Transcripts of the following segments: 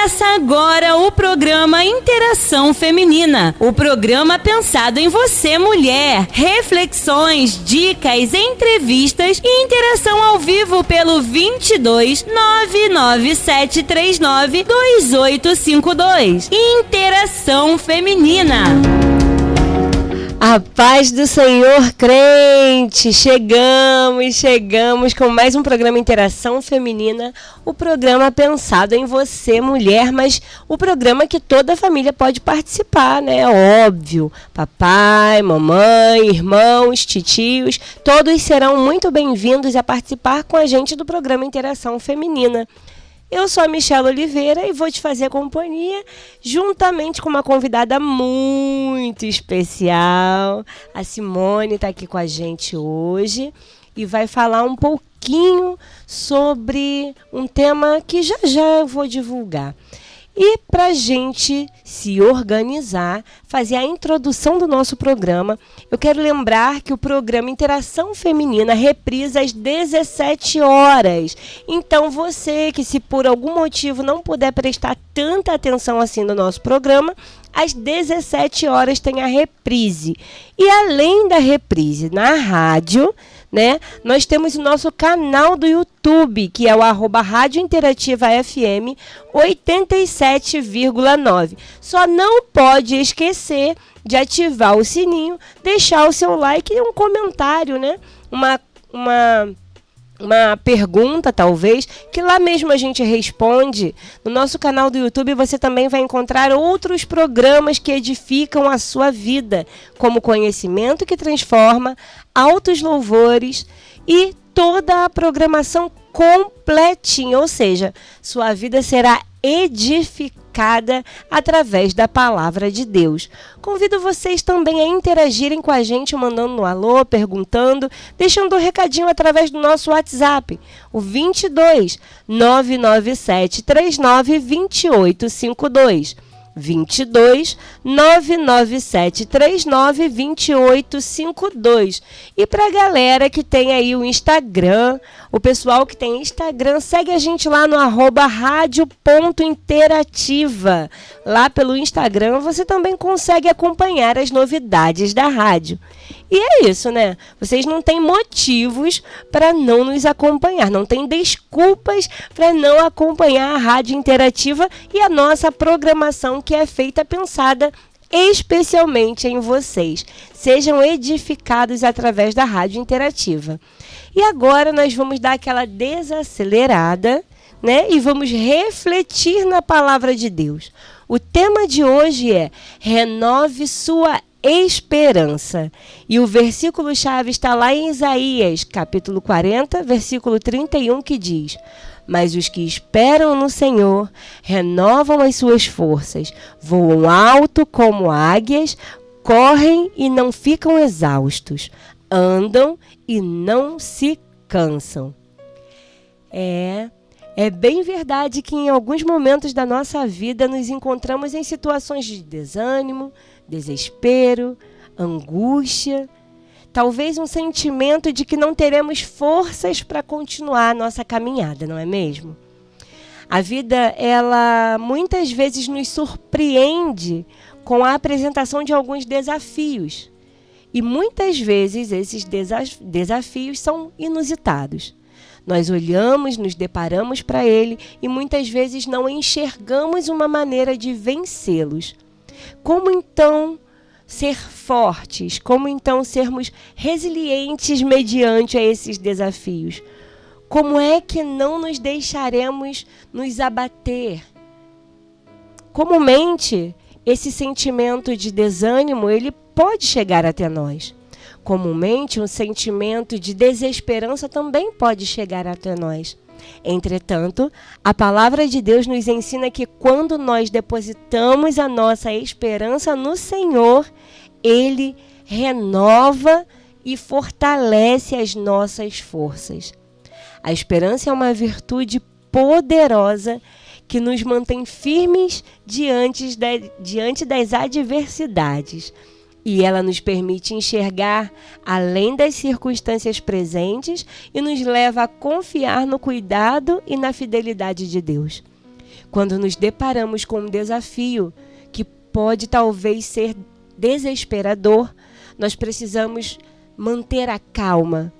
Começa agora o programa Interação Feminina, o programa pensado em você, mulher. Reflexões, dicas, entrevistas e interação ao vivo pelo 22 99739 2852. Interação Feminina. A paz do Senhor, crente! Chegamos com mais um programa Interação Feminina, o programa pensado em você, mulher, mas o programa que toda a família pode participar, né? Óbvio, papai, mamãe, irmãos, titios, todos serão muito bem-vindos a participar com a gente do programa Interação Feminina. Eu sou a Michelle Oliveira e vou te fazer companhia juntamente com uma convidada muito especial. A Simone está aqui com a gente hoje e vai falar um pouquinho sobre um tema que já eu vou divulgar. E para a gente se organizar, fazer a introdução do nosso programa, eu quero lembrar que o programa Interação Feminina reprisa às 17 horas. Então você que se por algum motivo não puder prestar tanta atenção assim no nosso programa, às 17 horas tem a reprise. E além da reprise na rádio, né, nós temos o nosso canal do YouTube, que é o @Rádio Interativa FM 87,9. Só não pode esquecer de ativar o sininho, deixar o seu like e um comentário, né? Uma pergunta, talvez, que lá mesmo a gente responde. No nosso canal do YouTube você também vai encontrar outros programas que edificam a sua vida, como Conhecimento que Transforma, Altos Louvores e toda a programação completinha, ou seja, sua vida será edificada através da palavra de Deus. Convido vocês também a interagirem com a gente, mandando um alô, perguntando, deixando um recadinho através do nosso WhatsApp, o 22 997 39 2852. 22 997 39 2852. E para a galera que tem aí o Instagram, o pessoal que tem Instagram, segue a gente lá no @radio.interativa. Lá pelo Instagram você também consegue acompanhar as novidades da rádio. E é isso, né? Vocês não têm motivos para não nos acompanhar, não tem desculpas para não acompanhar a Rádio Interativa e a nossa programação que é feita, pensada especialmente em vocês. Sejam edificados através da Rádio Interativa. E agora nós vamos dar aquela desacelerada, né? E vamos refletir na palavra de Deus. O tema de hoje é: renove sua esperança. E o versículo-chave está lá em Isaías, capítulo 40, versículo 31, que diz: mas os que esperam no Senhor renovam as suas forças, voam alto como águias, correm e não ficam exaustos, andam e não se cansam. É bem verdade que em alguns momentos da nossa vida nos encontramos em situações de desânimo, desespero, angústia, talvez um sentimento de que não teremos forças para continuar a nossa caminhada, não é mesmo? A vida, ela muitas vezes nos surpreende com a apresentação de alguns desafios. E muitas vezes esses desafios são inusitados. Nós olhamos, nos deparamos para ele e muitas vezes não enxergamos uma maneira de vencê-los. Como então ser fortes? Como então sermos resilientes mediante a esses desafios? Como é que não nos deixaremos nos abater? Comumente, esse sentimento de desânimo, ele pode chegar até nós. Comumente, um sentimento de desesperança também pode chegar até nós. Entretanto, a palavra de Deus nos ensina que quando nós depositamos a nossa esperança no Senhor, Ele renova e fortalece as nossas forças. A esperança é uma virtude poderosa que nos mantém firmes diante das adversidades. E ela nos permite enxergar além das circunstâncias presentes e nos leva a confiar no cuidado e na fidelidade de Deus. Quando nos deparamos com um desafio que pode talvez ser desesperador, nós precisamos manter a calma,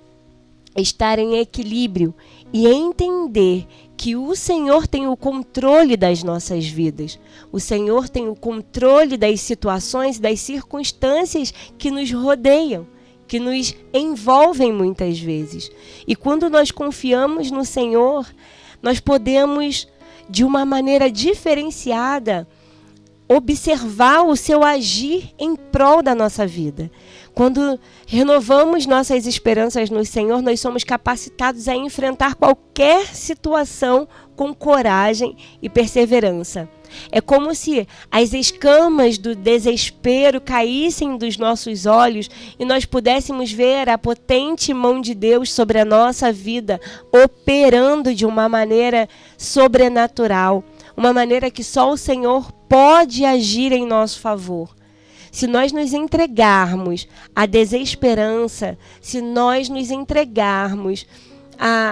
estar em equilíbrio e entender que o Senhor tem o controle das nossas vidas. O Senhor tem o controle das situações, das circunstâncias que nos rodeiam, que nos envolvem muitas vezes. E quando nós confiamos no Senhor, nós podemos, de uma maneira diferenciada, observar o seu agir em prol da nossa vida. Quando renovamos nossas esperanças no Senhor, nós somos capacitados a enfrentar qualquer situação com coragem e perseverança. É como se as escamas do desespero caíssem dos nossos olhos e nós pudéssemos ver a potente mão de Deus sobre a nossa vida, operando de uma maneira sobrenatural, uma maneira que só o Senhor pode agir em nosso favor. Se nós nos entregarmos à desesperança, se nós nos entregarmos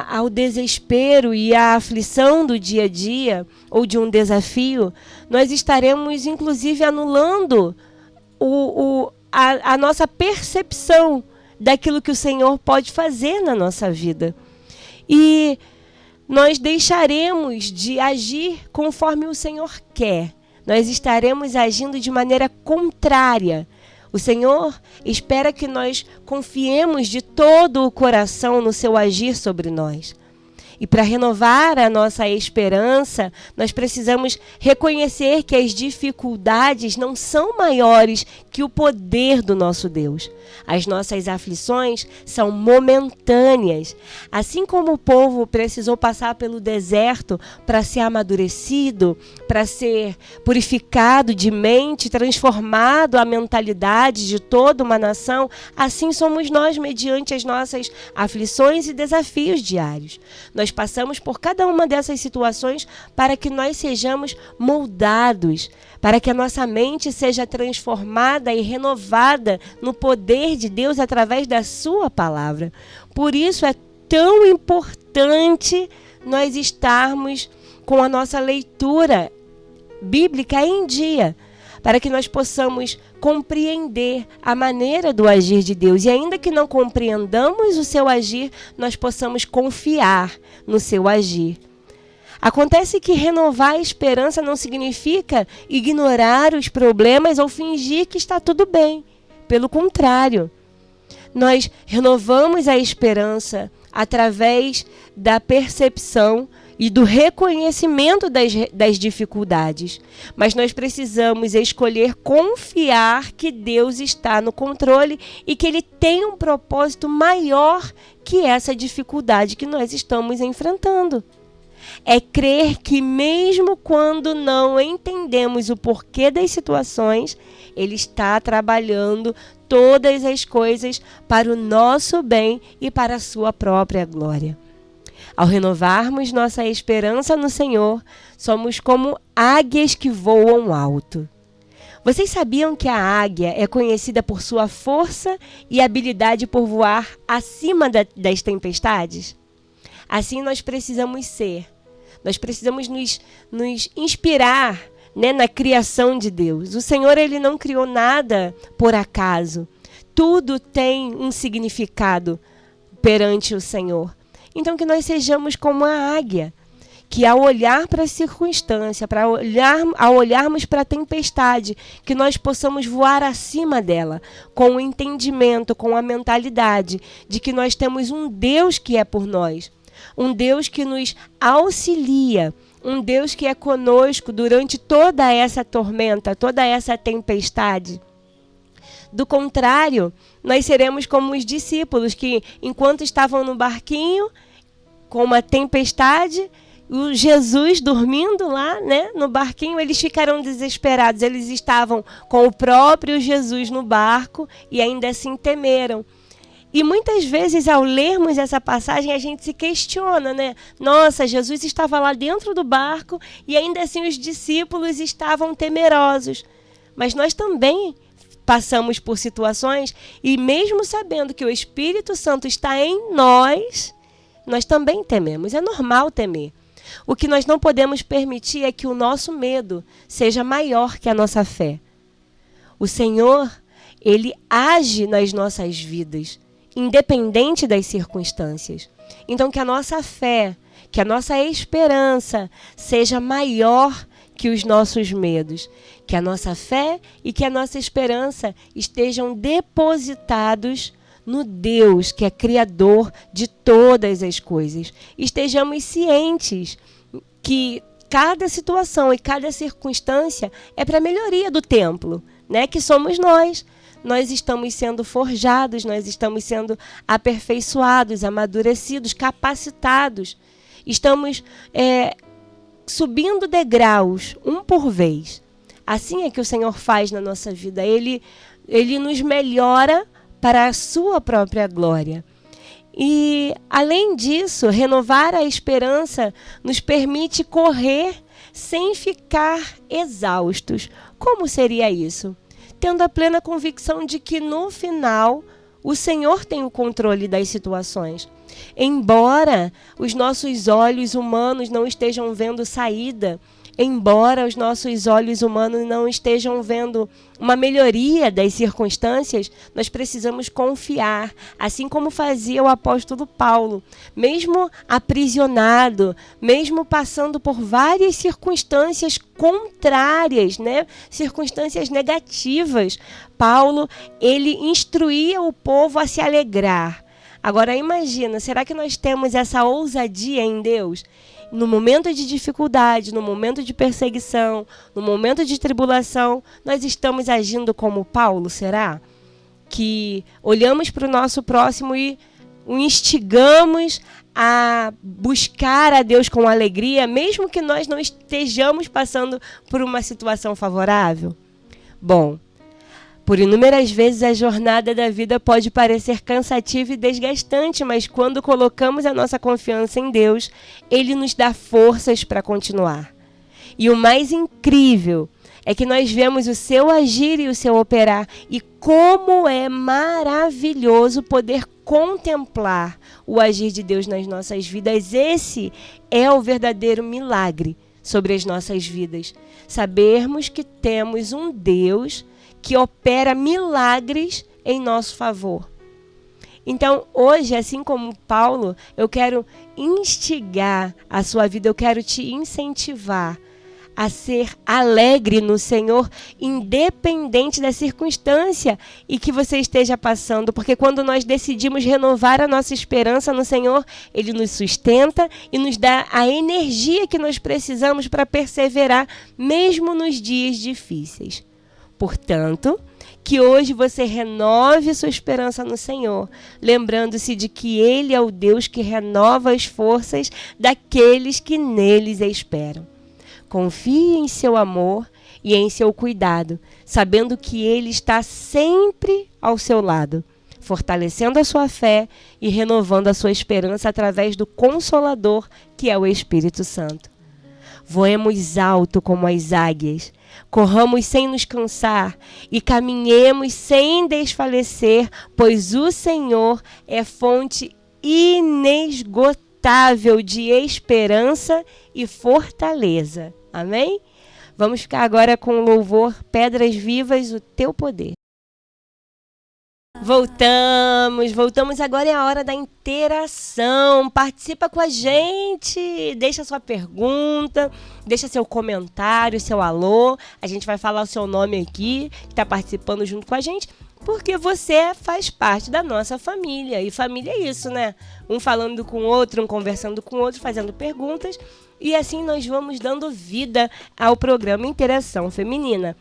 ao desespero e à aflição do dia a dia, ou de um desafio, nós estaremos inclusive anulando a nossa percepção daquilo que o Senhor pode fazer na nossa vida. E nós deixaremos de agir conforme o Senhor quer. Nós estaremos agindo de maneira contrária. O Senhor espera que nós confiemos de todo o coração no seu agir sobre nós. E para renovar a nossa esperança, nós precisamos reconhecer que as dificuldades não são maiores que o poder do nosso Deus. As nossas aflições são momentâneas. Assim como o povo precisou passar pelo deserto para ser amadurecido, para ser purificado de mente, transformado a mentalidade de toda uma nação, assim somos nós mediante as nossas aflições e desafios diários. Nós passamos por cada uma dessas situações para que nós sejamos moldados, para que a nossa mente seja transformada e renovada no poder de Deus através da sua palavra. Por isso é tão importante nós estarmos com a nossa leitura bíblica em dia, para que nós possamos compreender a maneira do agir de Deus. E ainda que não compreendamos o seu agir, nós possamos confiar no seu agir. Acontece que renovar a esperança não significa ignorar os problemas ou fingir que está tudo bem. Pelo contrário, nós renovamos a esperança através da percepção e do reconhecimento das dificuldades. Mas nós precisamos escolher confiar que Deus está no controle e que Ele tem um propósito maior que essa dificuldade que nós estamos enfrentando. É crer que mesmo quando não entendemos o porquê das situações, Ele está trabalhando todas as coisas para o nosso bem e para a sua própria glória. Ao renovarmos nossa esperança no Senhor, somos como águias que voam alto. Vocês sabiam que a águia é conhecida por sua força e habilidade por voar acima das tempestades? Assim nós precisamos ser. Nós precisamos nos inspirar, né, na criação de Deus. O Senhor, Ele não criou nada por acaso. Tudo tem um significado perante o Senhor. Então que nós sejamos como a águia, que ao olhar para a circunstância, ao olharmos para a tempestade, que nós possamos voar acima dela, com o entendimento, com a mentalidade de que nós temos um Deus que é por nós, um Deus que nos auxilia, um Deus que é conosco durante toda essa tormenta, toda essa tempestade. Do contrário, nós seremos como os discípulos que, enquanto estavam no barquinho, com uma tempestade, o Jesus dormindo lá, né, no barquinho, eles ficaram desesperados. Eles estavam com o próprio Jesus no barco e ainda assim temeram. E muitas vezes, ao lermos essa passagem, a gente se questiona, né? Nossa, Jesus estava lá dentro do barco e ainda assim os discípulos estavam temerosos. Mas nós também passamos por situações e mesmo sabendo que o Espírito Santo está em nós, nós também tememos. É normal temer. O que nós não podemos permitir é que o nosso medo seja maior que a nossa fé. O Senhor, Ele age nas nossas vidas, independente das circunstâncias. Então, que a nossa fé, que a nossa esperança seja maior que os nossos medos. Que a nossa fé e que a nossa esperança estejam depositados no Deus que é Criador de todas as coisas. Estejamos cientes que cada situação e cada circunstância é para a melhoria do templo, né? Que somos nós. Nós estamos sendo forjados, nós estamos sendo aperfeiçoados, amadurecidos, capacitados. Estamos subindo degraus, um por vez. Assim é que o Senhor faz na nossa vida. Ele nos melhora para a sua própria glória. E, além disso, renovar a esperança nos permite correr sem ficar exaustos. Como seria isso? Tendo a plena convicção de que, no final, o Senhor tem o controle das situações. Embora os nossos olhos humanos não estejam vendo saída, embora os nossos olhos humanos não estejam vendo uma melhoria das circunstâncias, nós precisamos confiar, assim como fazia o apóstolo Paulo. Mesmo aprisionado, mesmo passando por várias circunstâncias contrárias, né? Circunstâncias negativas, Paulo, ele instruía o povo a se alegrar. Agora imagina, será que nós temos essa ousadia em Deus? No momento de dificuldade, no momento de perseguição, no momento de tribulação, nós estamos agindo como Paulo, será? Que olhamos para o nosso próximo e o instigamos a buscar a Deus com alegria, mesmo que nós não estejamos passando por uma situação favorável? Bom, por inúmeras vezes a jornada da vida pode parecer cansativa e desgastante, mas quando colocamos a nossa confiança em Deus, Ele nos dá forças para continuar. E o mais incrível é que nós vemos o seu agir e o seu operar, e como é maravilhoso poder contemplar o agir de Deus nas nossas vidas. Esse é o verdadeiro milagre sobre as nossas vidas. Sabermos que temos um Deus que opera milagres em nosso favor. Então, hoje, assim como Paulo, eu quero instigar a sua vida, eu quero te incentivar a ser alegre no Senhor, independente da circunstância e que você esteja passando, porque quando nós decidimos renovar a nossa esperança no Senhor, Ele nos sustenta e nos dá a energia que nós precisamos para perseverar, mesmo nos dias difíceis. Portanto, que hoje você renove sua esperança no Senhor, lembrando-se de que Ele é o Deus que renova as forças daqueles que neles esperam. Confie em seu amor e em seu cuidado, sabendo que Ele está sempre ao seu lado, fortalecendo a sua fé e renovando a sua esperança através do Consolador, que é o Espírito Santo. Voemos alto como as águias, corramos sem nos cansar e caminhemos sem desfalecer, pois o Senhor é fonte inesgotável de esperança e fortaleza. Amém? Vamos ficar agora com o louvor Pedras Vivas, o Teu Poder. Voltamos, agora é a hora da interação. Participa com a gente, deixa sua pergunta, deixa seu comentário, seu alô. A gente vai falar o seu nome aqui, que está participando junto com a gente, porque você faz parte da nossa família. E família é isso, né? Um falando com o outro, um conversando com o outro, fazendo perguntas. E assim nós vamos dando vida ao programa Interação Feminina.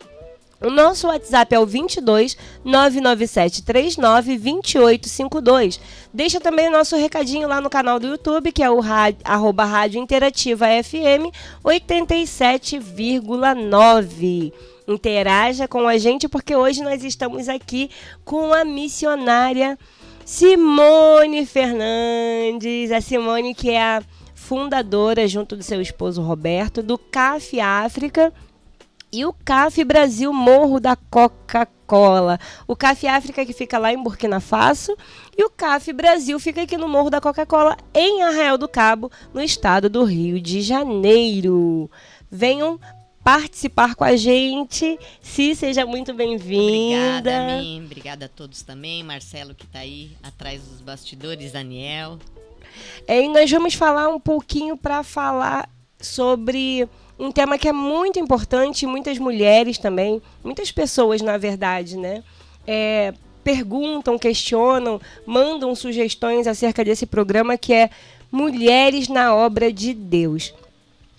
O nosso WhatsApp é o 22 997 39 2852. Deixa também o nosso recadinho lá no canal do YouTube, que é o Rádio Interativa FM 87,9. Interaja com a gente, porque hoje nós estamos aqui com a missionária Simone Fernandes. A Simone, que é a fundadora, junto do seu esposo Roberto, do CAF África. E o CAF Brasil Morro da Coca-Cola. O CAF África, que fica lá em Burkina Faso, e o CAF Brasil fica aqui no Morro da Coca-Cola, em Arraial do Cabo, no estado do Rio de Janeiro. Venham participar com a gente. Seja muito bem-vinda. Obrigada, Min. Obrigada a todos também. Marcelo, que está aí atrás dos bastidores, Daniel. E nós vamos falar um pouquinho para falar sobre um tema que é muito importante, muitas mulheres também, muitas pessoas, na verdade, né? Perguntam, questionam, mandam sugestões acerca desse programa que é Mulheres na Obra de Deus.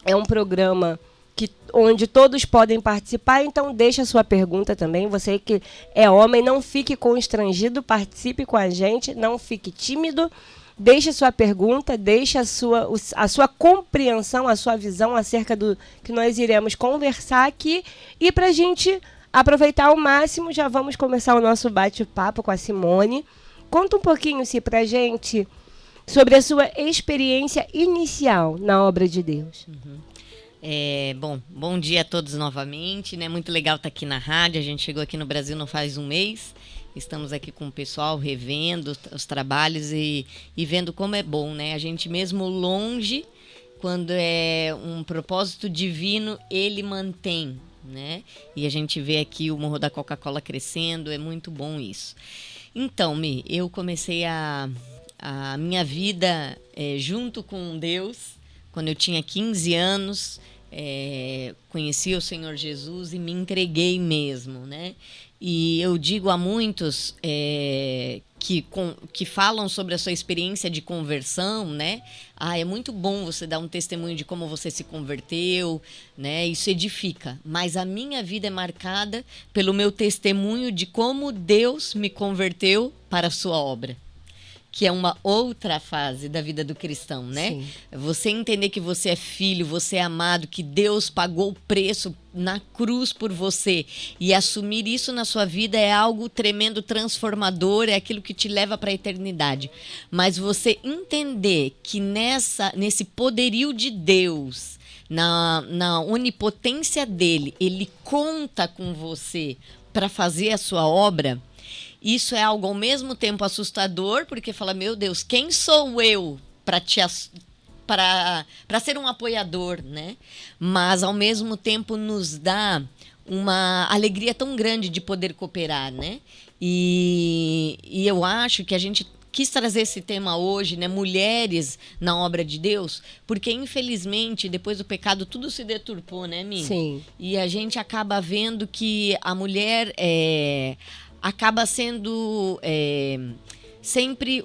É um programa onde todos podem participar, então deixa a sua pergunta também. Você que é homem, não fique constrangido, participe com a gente, não fique tímido. Deixe sua pergunta, deixe a sua compreensão, a sua visão acerca do que nós iremos conversar aqui. E para a gente aproveitar ao máximo, já vamos começar o nosso bate-papo com a Simone. Conta um pouquinho, Si, para a gente sobre a sua experiência inicial na obra de Deus. Bom dia a todos novamente, né? Muito legal estar aqui na rádio. A gente chegou aqui no Brasil não faz um mês. Estamos aqui com o pessoal revendo os trabalhos e vendo como é bom, né? A gente mesmo longe, quando é um propósito divino, ele mantém, né? E a gente vê aqui o Morro da Coca-Cola crescendo, é muito bom isso. Então, Mi, eu comecei a minha vida junto com Deus, quando eu tinha 15 anos, conheci o Senhor Jesus e me entreguei mesmo, né? E eu digo a muitos que falam sobre a sua experiência de conversão, né? É muito bom você dar um testemunho de como você se converteu, né? Isso edifica. Mas a minha vida é marcada pelo meu testemunho de como Deus me converteu para a sua obra, que é uma outra fase da vida do cristão, né? Sim. Você entender que você é filho, você é amado, que Deus pagou o preço na cruz por você, e assumir isso na sua vida é algo tremendo, transformador, é aquilo que te leva para a eternidade. Mas você entender que nesse poderio de Deus, na onipotência dele, ele conta com você para fazer a sua obra. Isso é algo ao mesmo tempo assustador, porque fala, meu Deus, quem sou eu para ser um apoiador, né? Mas ao mesmo tempo nos dá uma alegria tão grande de poder cooperar, né? E eu acho que a gente quis trazer esse tema hoje, né? Mulheres na obra de Deus, porque infelizmente depois do pecado tudo se deturpou, né, Mi? Sim. E a gente acaba vendo que a mulher acaba sendo sempre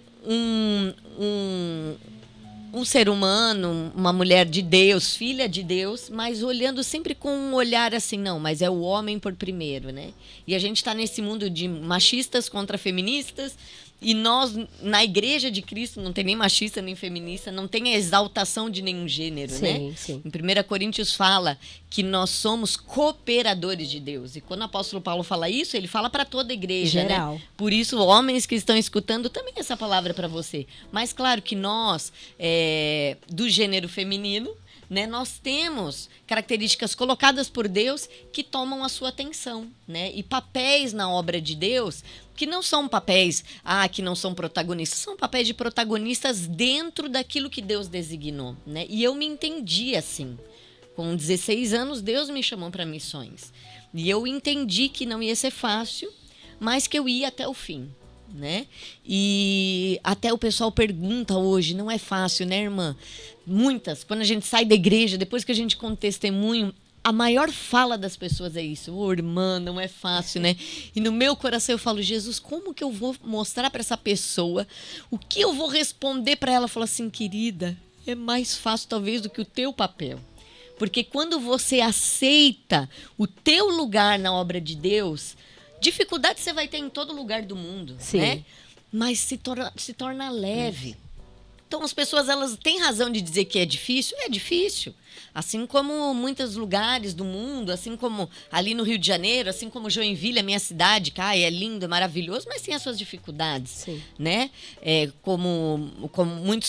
um ser humano, uma mulher de Deus, filha de Deus, mas olhando sempre com um olhar assim, não, mas é o homem por primeiro, né? E a gente está nesse mundo de machistas contra feministas, e nós, na Igreja de Cristo, não tem nem machista nem feminista, não tem a exaltação de nenhum gênero, sim, né? Sim. Em 1 Coríntios fala que nós somos cooperadores de Deus. E quando o apóstolo Paulo fala isso, ele fala para toda a igreja, geral, né? Por isso, homens que estão escutando, também essa palavra é para você. Mas claro que nós, do gênero feminino, né, nós temos características colocadas por Deus que tomam a sua atenção, né? E papéis na obra de Deus que não são papéis que não são protagonistas, são papéis de protagonistas dentro daquilo que Deus designou, né? E eu me entendi assim. Com 16 anos, Deus me chamou para missões. E eu entendi que não ia ser fácil, mas que eu ia até o fim, né? E até o pessoal pergunta hoje, não é fácil, né, irmã? Muitas, quando a gente sai da igreja, depois que a gente conta testemunho, a maior fala das pessoas é isso, irmã, não é fácil, né? E no meu coração eu falo, Jesus, como que eu vou mostrar para essa pessoa, o que eu vou responder para ela? Fala assim, querida, é mais fácil talvez do que o teu papel. Porque quando você aceita o teu lugar na obra de Deus, dificuldade você vai ter em todo lugar do mundo, sim, né? Mas se torna leve. Então as pessoas, elas têm razão de dizer que é difícil, Assim como muitos lugares do mundo, assim como ali no Rio de Janeiro, assim como Joinville, a minha cidade, que é lindo, é maravilhoso, mas tem as suas dificuldades, Sim. né?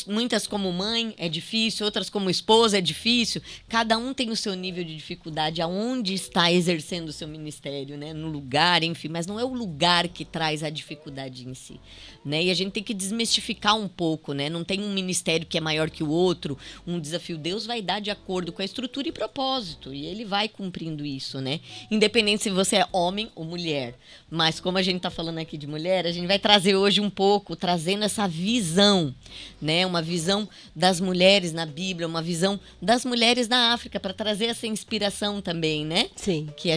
Muitas como mãe é difícil, outras como esposa é difícil. Cada um tem o seu nível de dificuldade, aonde está exercendo o seu ministério, né? No lugar, enfim, mas não é o lugar que traz a dificuldade em si, né? E a gente tem que desmistificar um pouco, né? Não tem um ministério que é maior que o outro, um desafio. Deus vai dar de acordo com a estrutura e propósito, e ele vai cumprindo isso, né? Independente se você é homem ou mulher. Mas como a gente está falando aqui de mulher, a gente vai trazer hoje um pouco, trazendo essa visão, né? Uma visão das mulheres na Bíblia, uma visão das mulheres na África, para trazer essa inspiração também, né? Sim. Que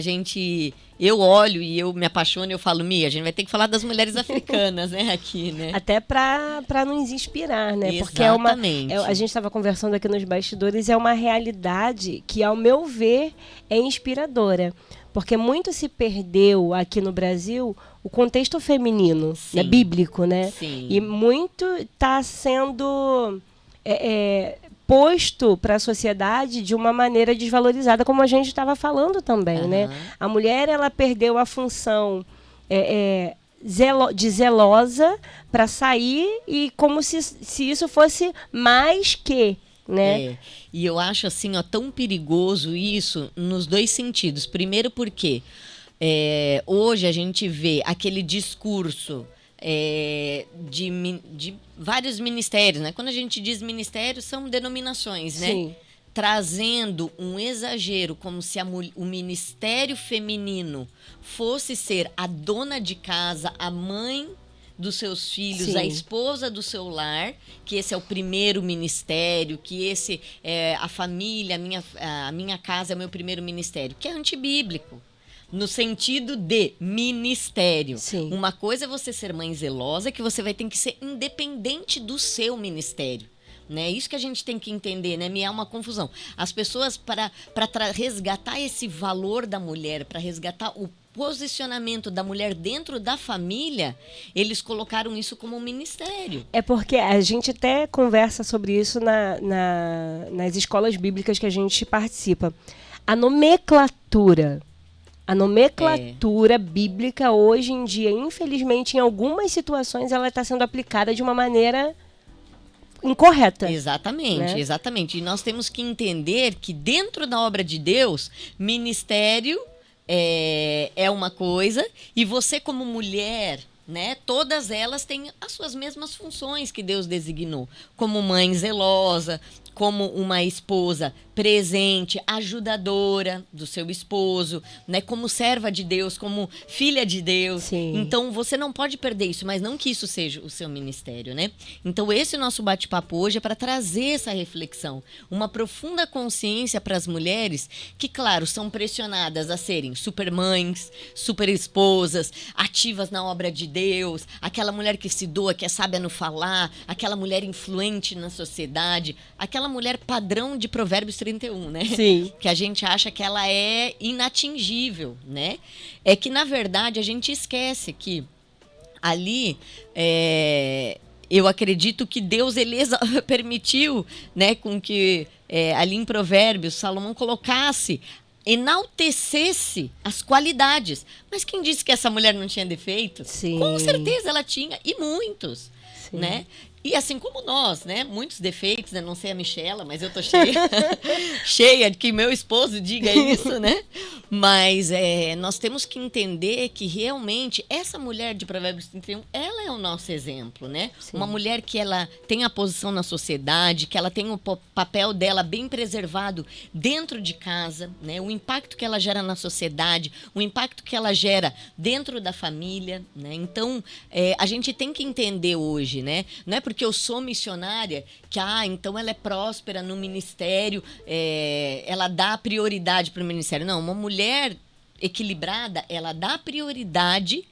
eu olho e eu me apaixono e eu falo, Mia, a gente vai ter que falar das mulheres africanas, né, aqui, né? Até para nos inspirar, né? Exatamente. Porque a gente estava conversando aqui nos bastidores, é uma realidade que, ao meu ver, é inspiradora. Porque muito se perdeu aqui no Brasil o contexto feminino, né, bíblico, né? Sim. E muito está sendo posto para a sociedade de uma maneira desvalorizada, como a gente estava falando também, né? A mulher, ela perdeu a função de zelosa para sair, e como se isso fosse mais que, né? E eu acho assim, tão perigoso isso nos dois sentidos. Primeiro porque hoje a gente vê aquele discurso de vários ministérios, né? Quando a gente diz ministério, são denominações, né? Sim. Trazendo um exagero, como se o ministério feminino fosse ser a dona de casa, a mãe dos seus filhos, Sim. a esposa do seu lar, que esse é o primeiro ministério, que esse é a família, a minha casa é o meu primeiro ministério, que é antibíblico. No sentido de ministério. Sim. Uma coisa é você ser mãe zelosa, que você vai ter que ser independente do seu ministério. Né? Isso que a gente tem que entender, né? Me é uma confusão. As pessoas, para resgatar esse valor da mulher, para resgatar o posicionamento da mulher dentro da família, eles colocaram isso como um ministério. É porque a gente até conversa sobre isso nas escolas bíblicas que a gente participa. A nomenclatura bíblica, hoje em dia, infelizmente, em algumas situações, ela está sendo aplicada de uma maneira incorreta. Exatamente, né? Exatamente. E nós temos que entender que dentro da obra de Deus, ministério é uma coisa, e você como mulher, né, todas elas têm as suas mesmas funções que Deus designou, como mãe zelosa, como uma esposa presente, ajudadora do seu esposo, né, como serva de Deus, como filha de Deus. Sim. Então você não pode perder isso, mas não que isso seja o seu ministério, né? Então esse nosso bate-papo hoje é para trazer essa reflexão, uma profunda consciência para as mulheres que, claro, são pressionadas a serem super mães, super esposas, ativas na obra de Deus, aquela mulher que se doa, que é sábia no falar, aquela mulher influente na sociedade, aquela mulher padrão de Provérbios 31, né? Sim. Que a gente acha que ela é inatingível, né? É que, na verdade, a gente esquece que ali, eu acredito que Deus, ele permitiu, né, com que ali em Provérbios, Salomão enaltecesse as qualidades. Mas quem disse que essa mulher não tinha defeitos? Sim. Com certeza ela tinha, e muitos, Sim. né? E assim como nós, né? Muitos defeitos, né? Não sei a Michela, mas eu tô cheia. Cheia de que meu esposo diga isso, né? Mas nós temos que entender que realmente essa mulher de Provérbios 31, ela é o nosso exemplo, né? Sim. Uma mulher que ela tem a posição na sociedade, que ela tem o papel dela bem preservado dentro de casa, né? O impacto que ela gera na sociedade, o impacto que ela gera dentro da família, né? Então, a gente tem que entender hoje, né? Não é porque eu sou missionária que, então ela é próspera no ministério, ela dá prioridade para o ministério. Não, uma mulher equilibrada, ela dá prioridade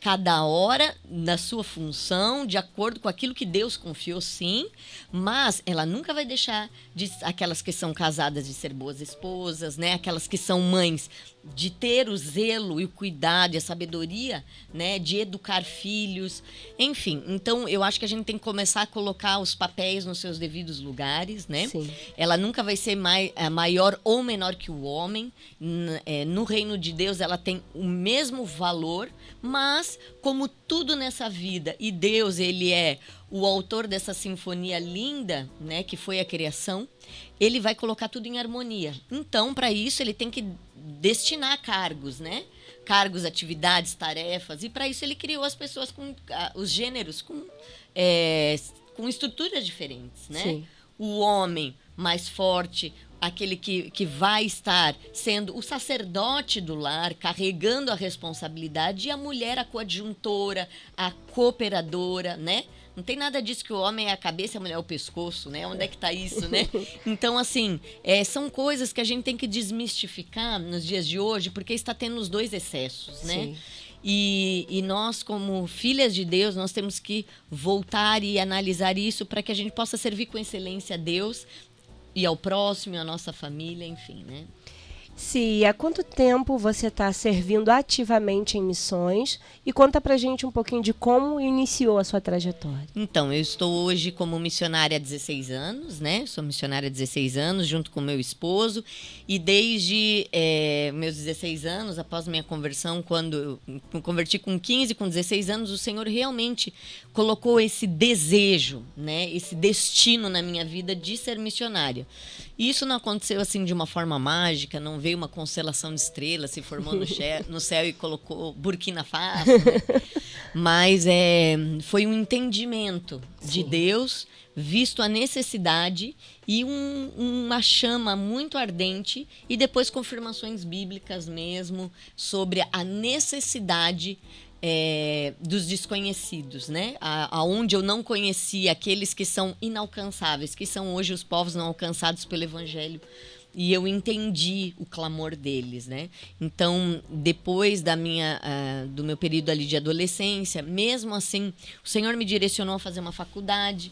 cada hora na sua função, de acordo com aquilo que Deus confiou, sim, mas ela nunca vai deixar de aquelas que são casadas de ser boas esposas, né? Aquelas que são mães de ter o zelo e o cuidado e a sabedoria, né? De educar filhos, enfim. Então, eu acho que a gente tem que começar a colocar os papéis nos seus devidos lugares, né? Sim. Ela nunca vai ser maior ou menor que o homem. No reino de Deus, ela tem o mesmo valor, mas como tudo nessa vida, e Deus, ele é o autor dessa sinfonia linda, né, que foi a criação, ele vai colocar tudo em harmonia. Então, para isso, ele tem que destinar cargos, né? Cargos, atividades, tarefas, e para isso ele criou as pessoas com os gêneros com estruturas diferentes, né? Sim. O homem mais forte, aquele que vai estar sendo o sacerdote do lar, carregando a responsabilidade, e a mulher a coadjuntora, a cooperadora, né? Não tem nada disso que o homem é a cabeça e a mulher é o pescoço, né? Onde é que tá isso, né? Então, assim, são coisas que a gente tem que desmistificar nos dias de hoje, porque está tendo os dois excessos, né? Sim. E nós, como filhas de Deus, nós temos que voltar e analisar isso para que a gente possa servir com excelência a Deus e ao próximo, à nossa família, enfim, né? Se há quanto tempo você está servindo ativamente em missões? E conta pra gente um pouquinho de como iniciou a sua trajetória. Então, eu estou hoje como missionária há 16 anos, né? Sou missionária há 16 anos, junto com meu esposo. E desde meus 16 anos, após minha conversão, quando eu me converti com 15, com 16 anos, o Senhor realmente colocou esse desejo, né? Esse destino na minha vida de ser missionária. E isso não aconteceu assim de uma forma mágica, não veio uma constelação de estrelas, se formou no céu e colocou Burkina Faso, né? Mas foi um entendimento de Deus, visto a necessidade e uma chama muito ardente, e depois confirmações bíblicas mesmo sobre a necessidade dos desconhecidos, né? Aonde eu não conhecia aqueles que são inalcançáveis, que são hoje os povos não alcançados pelo Evangelho. E eu entendi o clamor deles, né? Então, depois do meu período ali de adolescência, mesmo assim, o Senhor me direcionou a fazer uma faculdade,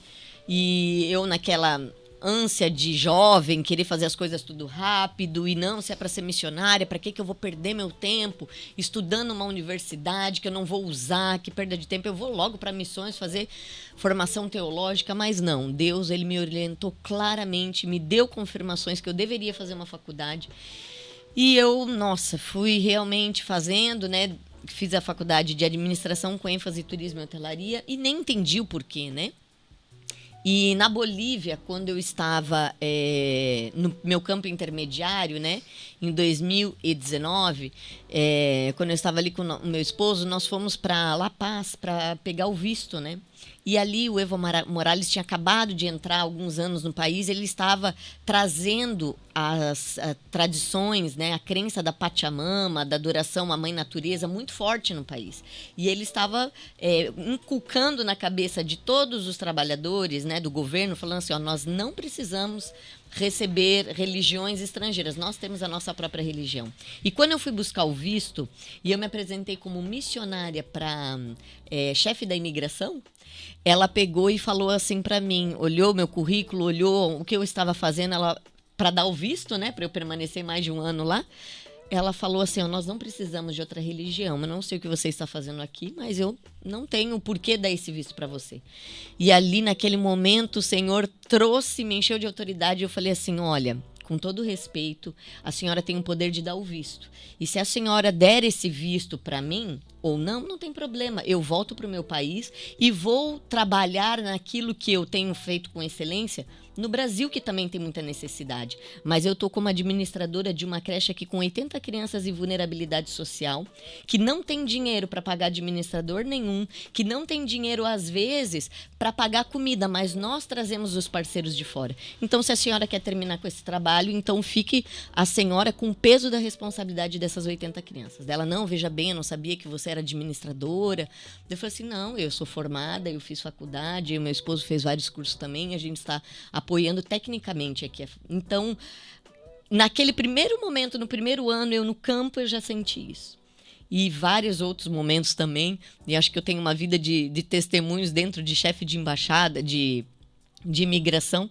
e eu naquela ânsia de jovem, querer fazer as coisas tudo rápido, e não, se é para ser missionária, para que eu vou perder meu tempo estudando uma universidade que eu não vou usar, que perda de tempo, eu vou logo para missões fazer formação teológica. Mas não, Deus, ele me orientou claramente, me deu confirmações que eu deveria fazer uma faculdade, e eu, fui realmente fazendo, né? Fiz a faculdade de administração com ênfase em turismo e hotelaria, e nem entendi o porquê, né? E na Bolívia, quando eu estava no meu campo intermediário, né, em 2019, quando eu estava ali com o meu esposo, nós fomos para La Paz para pegar o visto, né? E ali o Evo Morales tinha acabado de entrar há alguns anos no país, ele estava trazendo as tradições, né, a crença da Pachamama, da adoração à Mãe Natureza, muito forte no país. E ele estava inculcando na cabeça de todos os trabalhadores, né, do governo, falando assim, nós não precisamos receber religiões estrangeiras, nós temos a nossa própria religião. E quando eu fui buscar o visto, e eu me apresentei como missionária para chefe da imigração, ela pegou e falou assim para mim, olhou meu currículo, olhou o que eu estava fazendo, ela, para dar o visto, né, para eu permanecer mais de um ano lá, ela falou assim, nós não precisamos de outra religião, eu não sei o que você está fazendo aqui, mas eu não tenho por que dar esse visto para você. E ali, naquele momento, o Senhor me encheu de autoridade, e eu falei assim, olha, com todo respeito, a senhora tem o poder de dar o visto. E se a senhora der esse visto para mim, ou não tem problema. Eu volto para o meu país e vou trabalhar naquilo que eu tenho feito com excelência no Brasil, que também tem muita necessidade. Mas eu estou como administradora de uma creche aqui com 80 crianças em vulnerabilidade social, que não tem dinheiro para pagar administrador nenhum, que não tem dinheiro, às vezes, para pagar comida, mas nós trazemos os parceiros de fora. Então, se a senhora quer terminar com esse trabalho, então fique a senhora com o peso da responsabilidade dessas 80 crianças. Ela, não, veja bem, eu não sabia que você era administradora. Eu falei assim, não, eu sou formada, eu fiz faculdade, e meu esposo fez vários cursos também, a gente está apoiando tecnicamente aqui. Então, naquele primeiro momento, no primeiro ano, eu no campo, eu já senti isso. e vários outros momentos também. E acho que eu tenho uma vida de testemunhos dentro de chefe de embaixada, de imigração,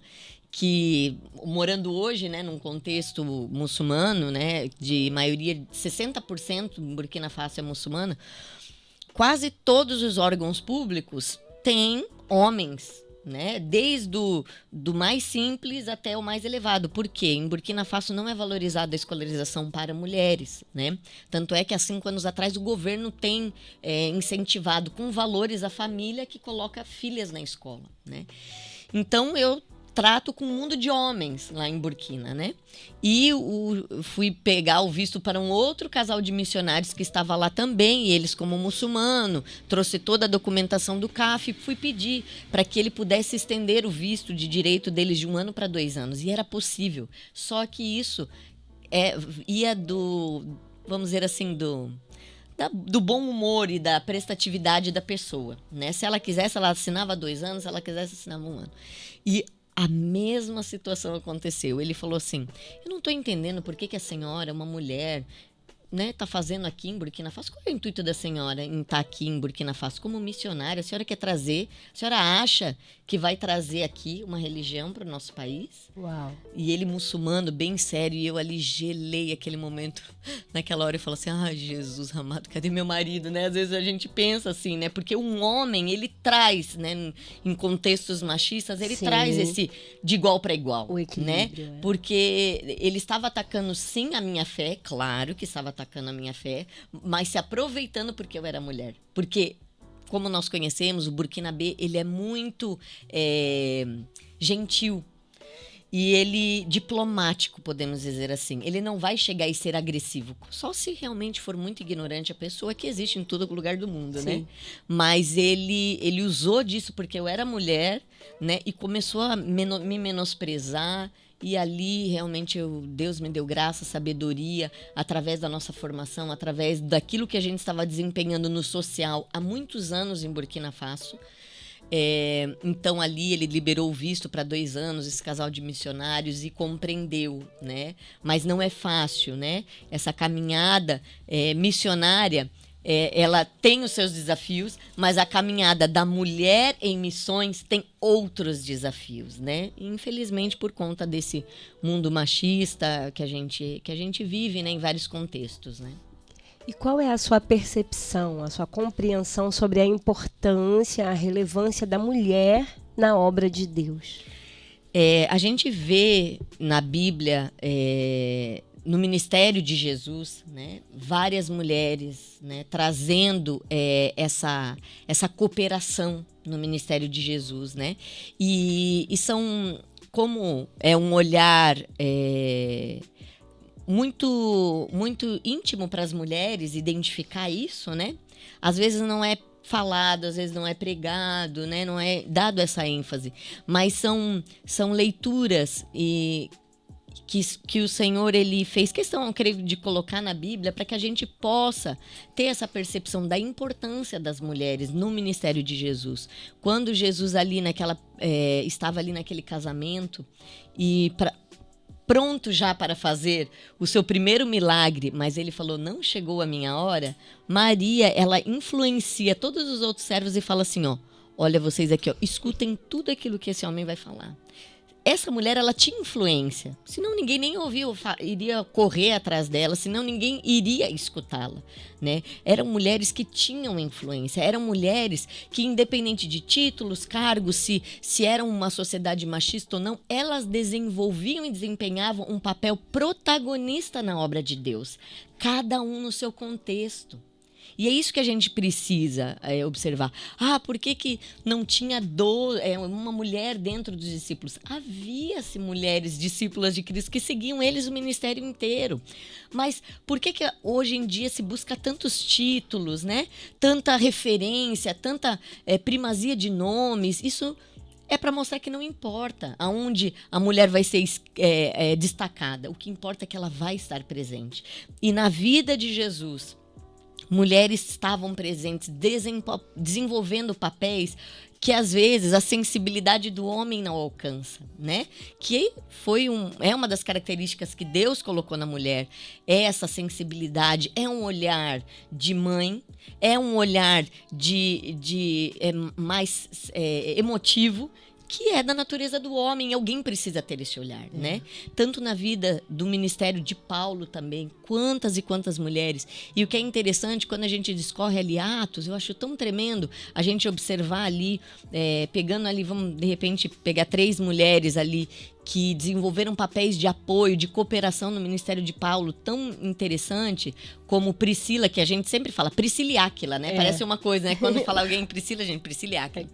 que morando hoje, né, num contexto muçulmano, né, de maioria, 60% em Burkina Faso é muçulmana, quase todos os órgãos públicos têm homens, né? Desde do mais simples até o mais elevado. Por quê? Em Burkina Faso não é valorizada a escolarização para mulheres, né? Tanto é que há 5 anos atrás o governo tem incentivado com valores a família que coloca filhas na escola, né? Então eu trato com um mundo de homens lá em Burkina, né? E fui pegar o visto para um outro casal de missionários que estava lá também, e eles como muçulmano, trouxe toda a documentação do CAF e fui pedir para que ele pudesse estender o visto de direito deles de 1 ano para 2 anos, e era possível. Só que isso ia vamos dizer assim, do bom humor e da prestatividade da pessoa, né? Se ela quisesse, ela assinava 2 anos, se ela quisesse, assinava 1 ano. E a mesma situação aconteceu. Ele falou assim: eu não estou entendendo por que a senhora, uma mulher, né, tá fazendo aqui em Burkina Faso. Qual é o intuito da senhora em estar aqui em Burkina Faso como missionária? A senhora quer trazer, a senhora acha que vai trazer aqui uma religião para o nosso país? Uau. E ele muçulmano, bem sério, e eu ali gelei aquele momento. Naquela hora eu falo assim: ai, Jesus amado, cadê meu marido, né? Às vezes a gente pensa assim, né? Porque um homem, ele traz, né, em contextos machistas, ele Sim. traz esse de igual para igual, O equilíbrio, né? Porque ele estava atacando sim a minha fé, claro que estava atacando a minha fé, mas se aproveitando porque eu era mulher. Porque, como nós conhecemos, o burkinabê, ele é muito gentil. E ele, diplomático, podemos dizer assim. Ele não vai chegar e ser agressivo. Só se realmente for muito ignorante a pessoa, que existe em todo lugar do mundo, Sim. né? Mas ele usou disso porque eu era mulher, né? E começou a me menosprezar. E ali, realmente, Deus me deu graça, sabedoria, através da nossa formação, através daquilo que a gente estava desempenhando no social há muitos anos em Burkina Faso. Então ali ele liberou o visto para 2 anos, esse casal de missionários, e compreendeu, né? Mas não é fácil, né? Essa caminhada missionária, ela tem os seus desafios, mas a caminhada da mulher em missões tem outros desafios, né? E, infelizmente, por conta desse mundo machista que a gente vive, né, em vários contextos, né? E qual é a sua percepção, a sua compreensão sobre a importância, a relevância da mulher na obra de Deus? A gente vê na Bíblia, no ministério de Jesus, né, várias mulheres, né, trazendo essa cooperação no ministério de Jesus, né? E são, como é um olhar muito, muito íntimo para as mulheres identificar isso, né? Às vezes não é falado, às vezes não é pregado, né? Não é dado essa ênfase, mas são leituras e que o Senhor, ele fez questão, eu creio, de colocar na Bíblia para que a gente possa ter essa percepção da importância das mulheres no ministério de Jesus. Quando Jesus ali estava ali naquele casamento e pronto já para fazer o seu primeiro milagre, mas ele falou: não chegou a minha hora. Maria, ela influencia todos os outros servos e fala assim: ó, olha vocês aqui, ó, escutem tudo aquilo que esse homem vai falar. Essa mulher, ela tinha influência, senão ninguém nem iria correr atrás dela, senão ninguém iria escutá-la, né? Eram mulheres que tinham influência, eram mulheres que, independente de títulos, cargos, se eram uma sociedade machista ou não, elas desenvolviam e desempenhavam um papel protagonista na obra de Deus, cada um no seu contexto. E é isso que a gente precisa observar. Por que não tinha uma mulher dentro dos discípulos? Havia-se mulheres discípulas de Cristo que seguiam eles o ministério inteiro. Mas por que hoje em dia se busca tantos títulos, né? Tanta referência, tanta primazia de nomes? Isso é para mostrar que não importa aonde a mulher vai ser destacada. O que importa é que ela vai estar presente. E na vida de Jesus, mulheres estavam presentes, desenvolvendo papéis que às vezes a sensibilidade do homem não alcança, né? Que é uma das características que Deus colocou na mulher, é essa sensibilidade, é um olhar de mãe, é um olhar mais emotivo, que é da natureza do homem. Alguém precisa ter esse olhar, né? Tanto na vida do ministério de Paulo também, quantas e quantas mulheres. E o que é interessante, quando a gente discorre ali Atos, eu acho tão tremendo a gente observar ali, pegando ali, vamos de repente pegar 3 mulheres ali que desenvolveram papéis de apoio, de cooperação no ministério de Paulo, tão interessante, como Priscila, que a gente sempre fala, Priscila e Áquila, né? Parece uma coisa, né? Quando fala alguém Priscila, gente, Priscila e Áquila.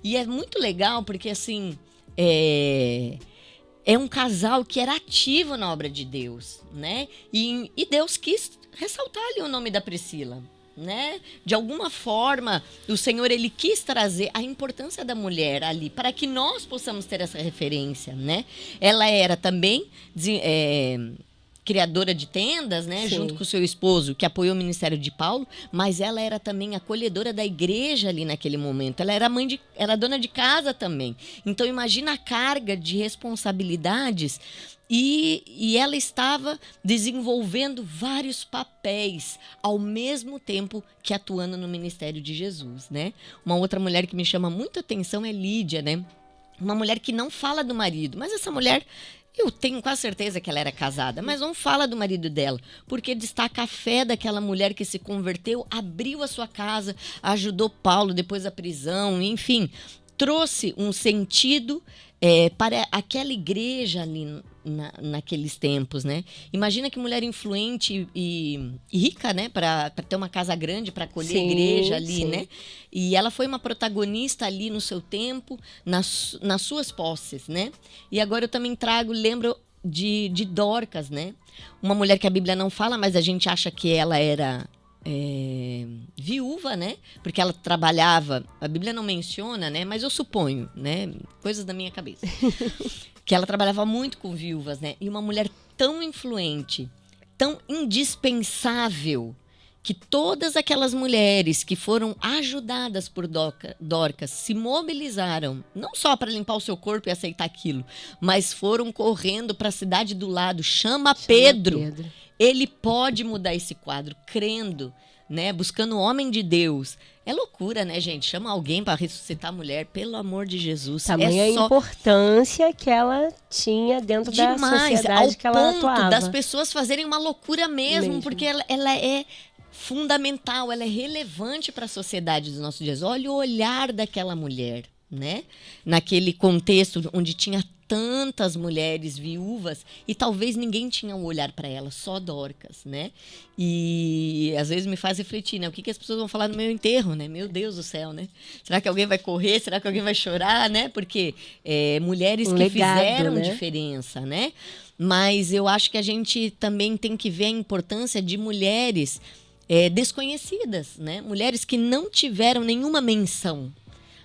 E é muito legal, porque assim, é um casal que era ativo na obra de Deus, né? E Deus quis ressaltar ali o nome da Priscila, né? De alguma forma, o Senhor, ele quis trazer a importância da mulher ali, para que nós possamos ter essa referência, né? Ela era também criadora de tendas, né? Sim. Junto com o seu esposo, que apoiou o ministério de Paulo, mas ela era também acolhedora da igreja ali naquele momento. Ela era era dona de casa também. Então, imagina a carga de responsabilidades. E ela estava desenvolvendo vários papéis ao mesmo tempo que atuando no ministério de Jesus, né? Uma outra mulher que me chama muita atenção é Lídia, né? Uma mulher que não fala do marido, mas essa mulher, eu tenho quase certeza que ela era casada, mas não fala do marido dela, porque destaca a fé daquela mulher que se converteu, abriu a sua casa, ajudou Paulo depois da prisão, enfim, trouxe um sentido para aquela igreja ali naqueles tempos, né? Imagina que mulher influente e rica, né? Para ter uma casa grande, para acolher a igreja ali, né? E ela foi uma protagonista ali no seu tempo, nas suas posses, né? E agora eu também lembro de Dorcas, né? Uma mulher que a Bíblia não fala, mas a gente acha que ela era viúva, né? Porque ela trabalhava, a Bíblia não menciona, né? Mas eu suponho, né? Coisas da minha cabeça. Que ela trabalhava muito com viúvas, né? E uma mulher tão influente, tão indispensável, que todas aquelas mulheres que foram ajudadas por Dorcas se mobilizaram, não só para limpar o seu corpo e aceitar aquilo, mas foram correndo para a cidade do lado. Chama Pedro. Ele pode mudar esse quadro, crendo, né? Buscando o homem de Deus. É loucura, né, gente? Chama alguém para ressuscitar a mulher, pelo amor de Jesus. Tamanha importância que ela tinha dentro da sociedade que ela atuava. Ao ponto das pessoas fazerem uma loucura mesmo. Porque ela é fundamental, ela é relevante para a sociedade dos nossos dias. Olha o olhar daquela mulher, né? Naquele contexto onde tinha tantas mulheres viúvas e talvez ninguém tinha um olhar para ela, só Dorcas, né? E às vezes me faz refletir, né? O que as pessoas vão falar no meu enterro, né? Meu Deus do céu, né? Será que alguém vai correr? Será que alguém vai chorar, né? Porque mulheres que fizeram diferença, né? Mas eu acho que a gente também tem que ver a importância de mulheres desconhecidas, né? Mulheres que não tiveram nenhuma menção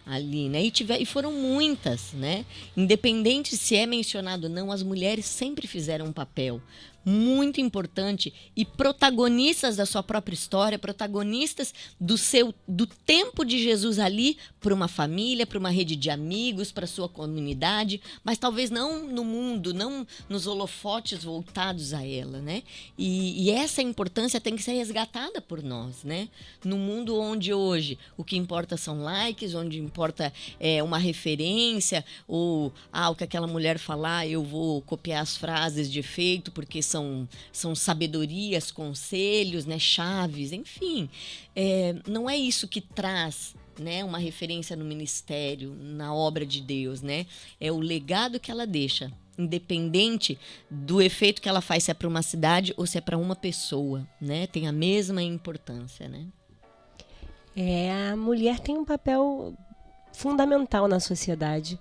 ali, né? E foram muitas, né? Independente se é mencionado ou não, as mulheres sempre fizeram um papel muito importante e protagonistas da sua própria história, protagonistas do tempo de Jesus ali para uma família, para uma rede de amigos, para sua comunidade, mas talvez não no mundo, não nos holofotes voltados a ela, né? E essa importância tem que ser resgatada por nós, né? No mundo onde hoje o que importa são likes, onde importa uma referência, ou o que aquela mulher falar, eu vou copiar as frases de efeito, porque são sabedorias, conselhos, né, chaves, enfim. Não é isso que traz, né, uma referência no ministério, na obra de Deus, né? É o legado que ela deixa, independente do efeito que ela faz, se é para uma cidade ou se é para uma pessoa, né? Tem a mesma importância, né? A mulher tem um papel fundamental na sociedade.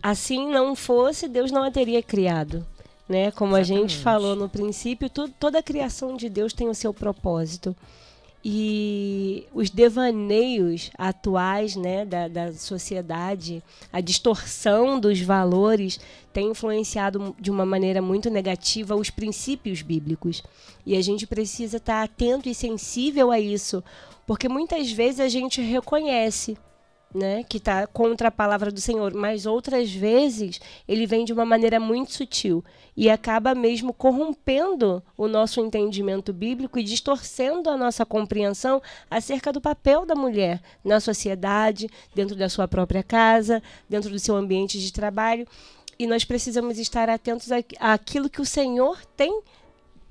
Assim não fosse, Deus não a teria criado. Né? Como Exatamente. A gente falou no princípio, toda a criação de Deus tem o seu propósito. E os devaneios atuais, né, da sociedade, a distorção dos valores tem influenciado de uma maneira muito negativa os princípios bíblicos. E a gente precisa estar atento e sensível a isso, porque muitas vezes a gente reconhece, né, que está contra a palavra do Senhor, mas outras vezes ele vem de uma maneira muito sutil e acaba mesmo corrompendo o nosso entendimento bíblico e distorcendo a nossa compreensão acerca do papel da mulher na sociedade, dentro da sua própria casa, dentro do seu ambiente de trabalho. E nós precisamos estar atentos àquilo que o Senhor tem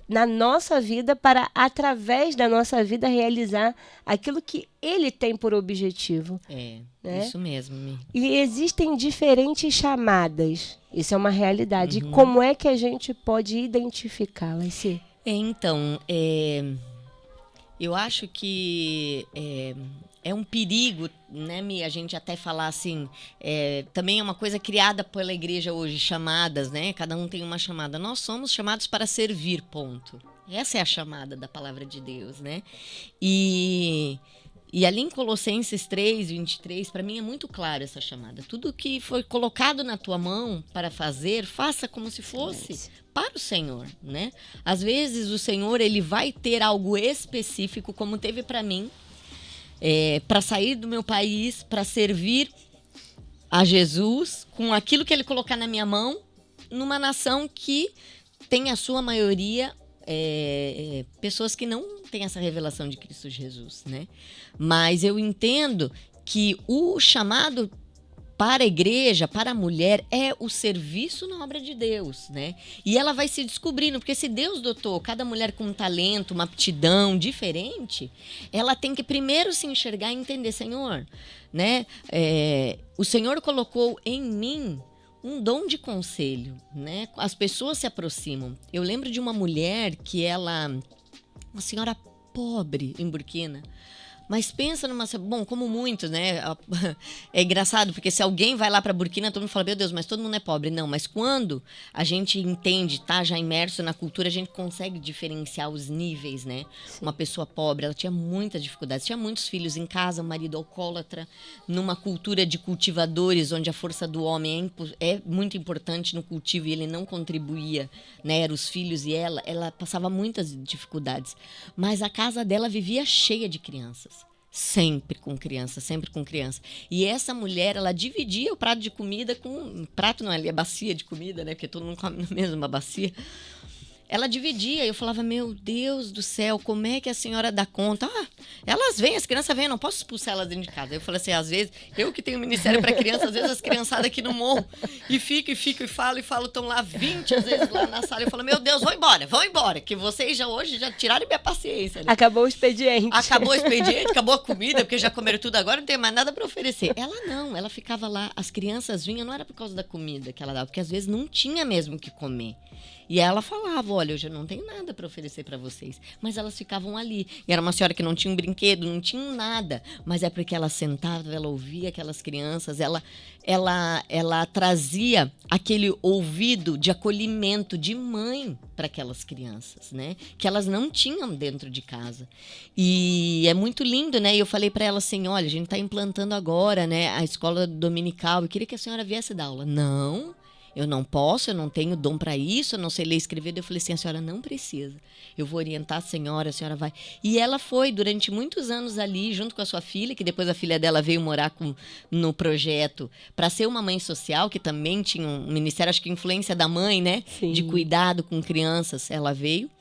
na nossa vida para, através da nossa vida, realizar aquilo que Ele tem por objetivo. Né? Isso mesmo. E existem diferentes chamadas. Isso é uma realidade. Uhum. Como é que a gente pode identificá-las? Então, eu acho que é um perigo, né, a gente até falar assim, também é uma coisa criada pela igreja hoje, chamadas, né? Cada um tem uma chamada. Nós somos chamados para servir, ponto. Essa é a chamada da palavra de Deus, né? E ali em Colossenses 3:23, para mim é muito claro essa chamada. Tudo que foi colocado na tua mão para fazer, faça como se fosse para o Senhor, né? Às vezes o Senhor, ele vai ter algo específico, como teve para mim, para sair do meu país, para servir a Jesus com aquilo que Ele colocar na minha mão, numa nação que tem a sua maioria pessoas que não têm essa revelação de Cristo Jesus, né? Mas eu entendo que o chamado para a igreja, para a mulher, é o serviço na obra de Deus, né? E ela vai se descobrindo, porque se Deus dotou cada mulher com um talento, uma aptidão diferente, ela tem que primeiro se enxergar e entender, Senhor, né? O Senhor colocou em mim um dom de conselho, né? As pessoas se aproximam. Eu lembro de uma mulher que uma senhora pobre em Burkina, mas pensa numa... Bom, como muitos, né? É engraçado, porque se alguém vai lá para Burkina, todo mundo fala, meu Deus, mas todo mundo é pobre. Não, mas quando a gente entende, tá já imerso na cultura, a gente consegue diferenciar os níveis, né? Sim. Uma pessoa pobre, ela tinha muitas dificuldades. Tinha muitos filhos em casa, um marido alcoólatra, numa cultura de cultivadores, onde a força do homem é muito importante no cultivo e ele não contribuía, né? Eram os filhos e ela passava muitas dificuldades. Mas a casa dela vivia cheia de crianças. Sempre com criança. E essa mulher, ela dividia o prato de comida com... Prato não, é bacia de comida, né? Porque todo mundo come na mesma bacia. Ela dividia, eu falava, meu Deus do céu, como é que a senhora dá conta? Elas vêm, as crianças vêm, eu não posso expulsar elas dentro de casa. Eu falei assim, às vezes, eu que tenho ministério para crianças, às vezes as criançadas aqui no morro, e fico, e falo, estão lá 20 às vezes lá na sala, eu falo, meu Deus, vão embora, que vocês hoje já tiraram minha paciência. Né? Acabou o expediente, acabou a comida, porque já comeram tudo agora, não tem mais nada para oferecer. Ela não, ela ficava lá, as crianças vinham, não era por causa da comida que ela dava, porque às vezes não tinha mesmo o que comer. E ela falava, olha, eu já não tenho nada para oferecer para vocês. Mas elas ficavam ali. E era uma senhora que não tinha um brinquedo, não tinha nada. Mas é porque ela sentava, ela ouvia aquelas crianças, ela trazia aquele ouvido de acolhimento de mãe para aquelas crianças, né? Que elas não tinham dentro de casa. E é muito lindo, né? E eu falei para ela assim, olha, a gente está implantando agora, né, a escola dominical. Eu queria que a senhora viesse dar aula. Não. Eu não posso, eu não tenho dom para isso, eu não sei ler e escrever. Eu falei assim, a senhora não precisa. Eu vou orientar a senhora vai. E ela foi durante muitos anos ali, junto com a sua filha, que depois a filha dela veio morar no projeto para ser uma mãe social, que também tinha um ministério, acho que influência da mãe, né? Sim. De cuidado com crianças, ela veio.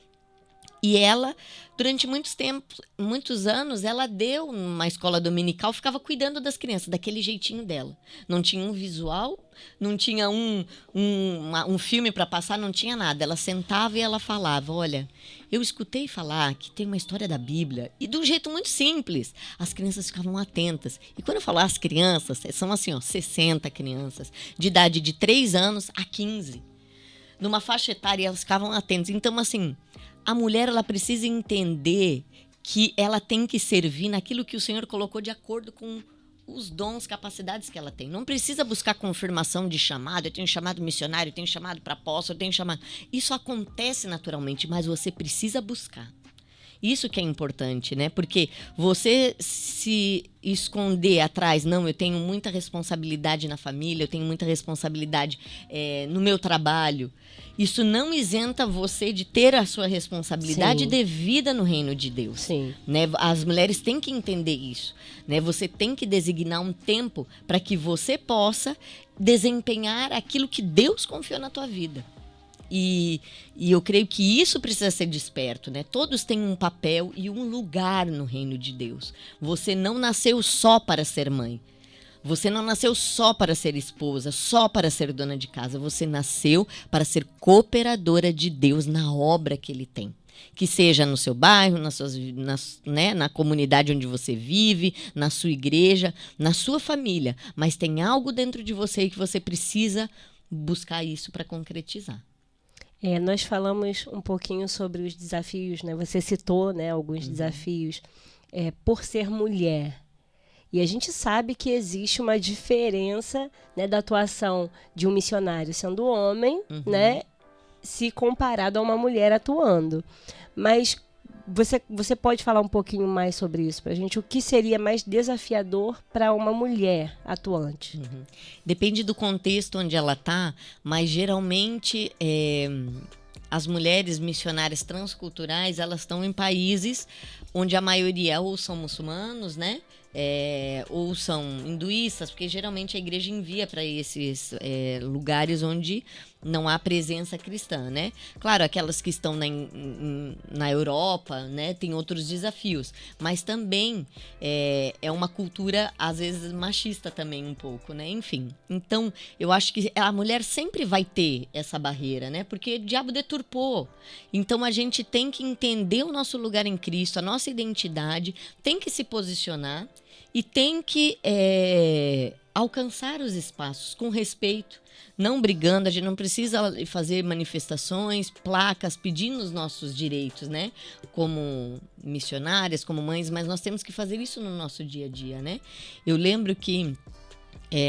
E ela, durante muitos anos, ela deu uma escola dominical, ficava cuidando das crianças, daquele jeitinho dela. Não tinha um visual, não tinha um filme para passar, não tinha nada. Ela sentava e ela falava, olha, eu escutei falar que tem uma história da Bíblia, e de um jeito muito simples. As crianças ficavam atentas. E quando eu falo as crianças, são assim, 60 crianças, de idade de 3 anos a 15. Numa faixa etária, elas ficavam atentas. Então, assim... A mulher, ela precisa entender que ela tem que servir naquilo que o Senhor colocou de acordo com os dons, capacidades que ela tem. Não precisa buscar confirmação de chamado. Eu tenho chamado missionário, eu tenho chamado para apóstolo, eu tenho chamado... Isso acontece naturalmente, mas você precisa buscar. Isso que é importante, né? Porque você se esconder atrás, não, eu tenho muita responsabilidade na família, eu tenho muita responsabilidade no meu trabalho. Isso não isenta você de ter a sua responsabilidade Sim. devida no reino de Deus. Sim. Né? As mulheres têm que entender isso. Né? Você tem que designar um tempo para que você possa desempenhar aquilo que Deus confiou na tua vida. E eu creio que isso precisa ser desperto, né? Todos têm um papel e um lugar no reino de Deus. Você não nasceu só para ser mãe. Você não nasceu só para ser esposa, só para ser dona de casa. Você nasceu para ser cooperadora de Deus na obra que Ele tem. Que seja no seu bairro, na comunidade onde você vive, na sua igreja, na sua família. Mas tem algo dentro de você que você precisa buscar isso para concretizar. Nós falamos um pouquinho sobre os desafios, né? Você citou, né, alguns desafios por ser mulher. E a gente sabe que existe uma diferença, né, da atuação de um missionário sendo homem, né, se comparado a uma mulher atuando. Mas você pode falar um pouquinho mais sobre isso para a gente? O que seria mais desafiador para uma mulher atuante? Depende do contexto onde ela está, mas geralmente as mulheres missionárias transculturais, elas estão em países onde a maioria ou são muçulmanos, né? Ou são hinduístas, porque geralmente a igreja envia para esses lugares onde não há presença cristã, né? Claro, aquelas que estão na Europa, né, tem outros desafios, mas também é uma cultura, às vezes, machista também um pouco, né? Enfim, então, eu acho que a mulher sempre vai ter essa barreira, né? Porque o diabo deturpou. Então, a gente tem que entender o nosso lugar em Cristo, a nossa identidade, tem que se posicionar e tem que alcançar os espaços com respeito, não brigando. A gente não precisa fazer manifestações, placas, pedindo os nossos direitos, né? Como missionárias, como mães, mas nós temos que fazer isso no nosso dia a dia, né? Eu lembro que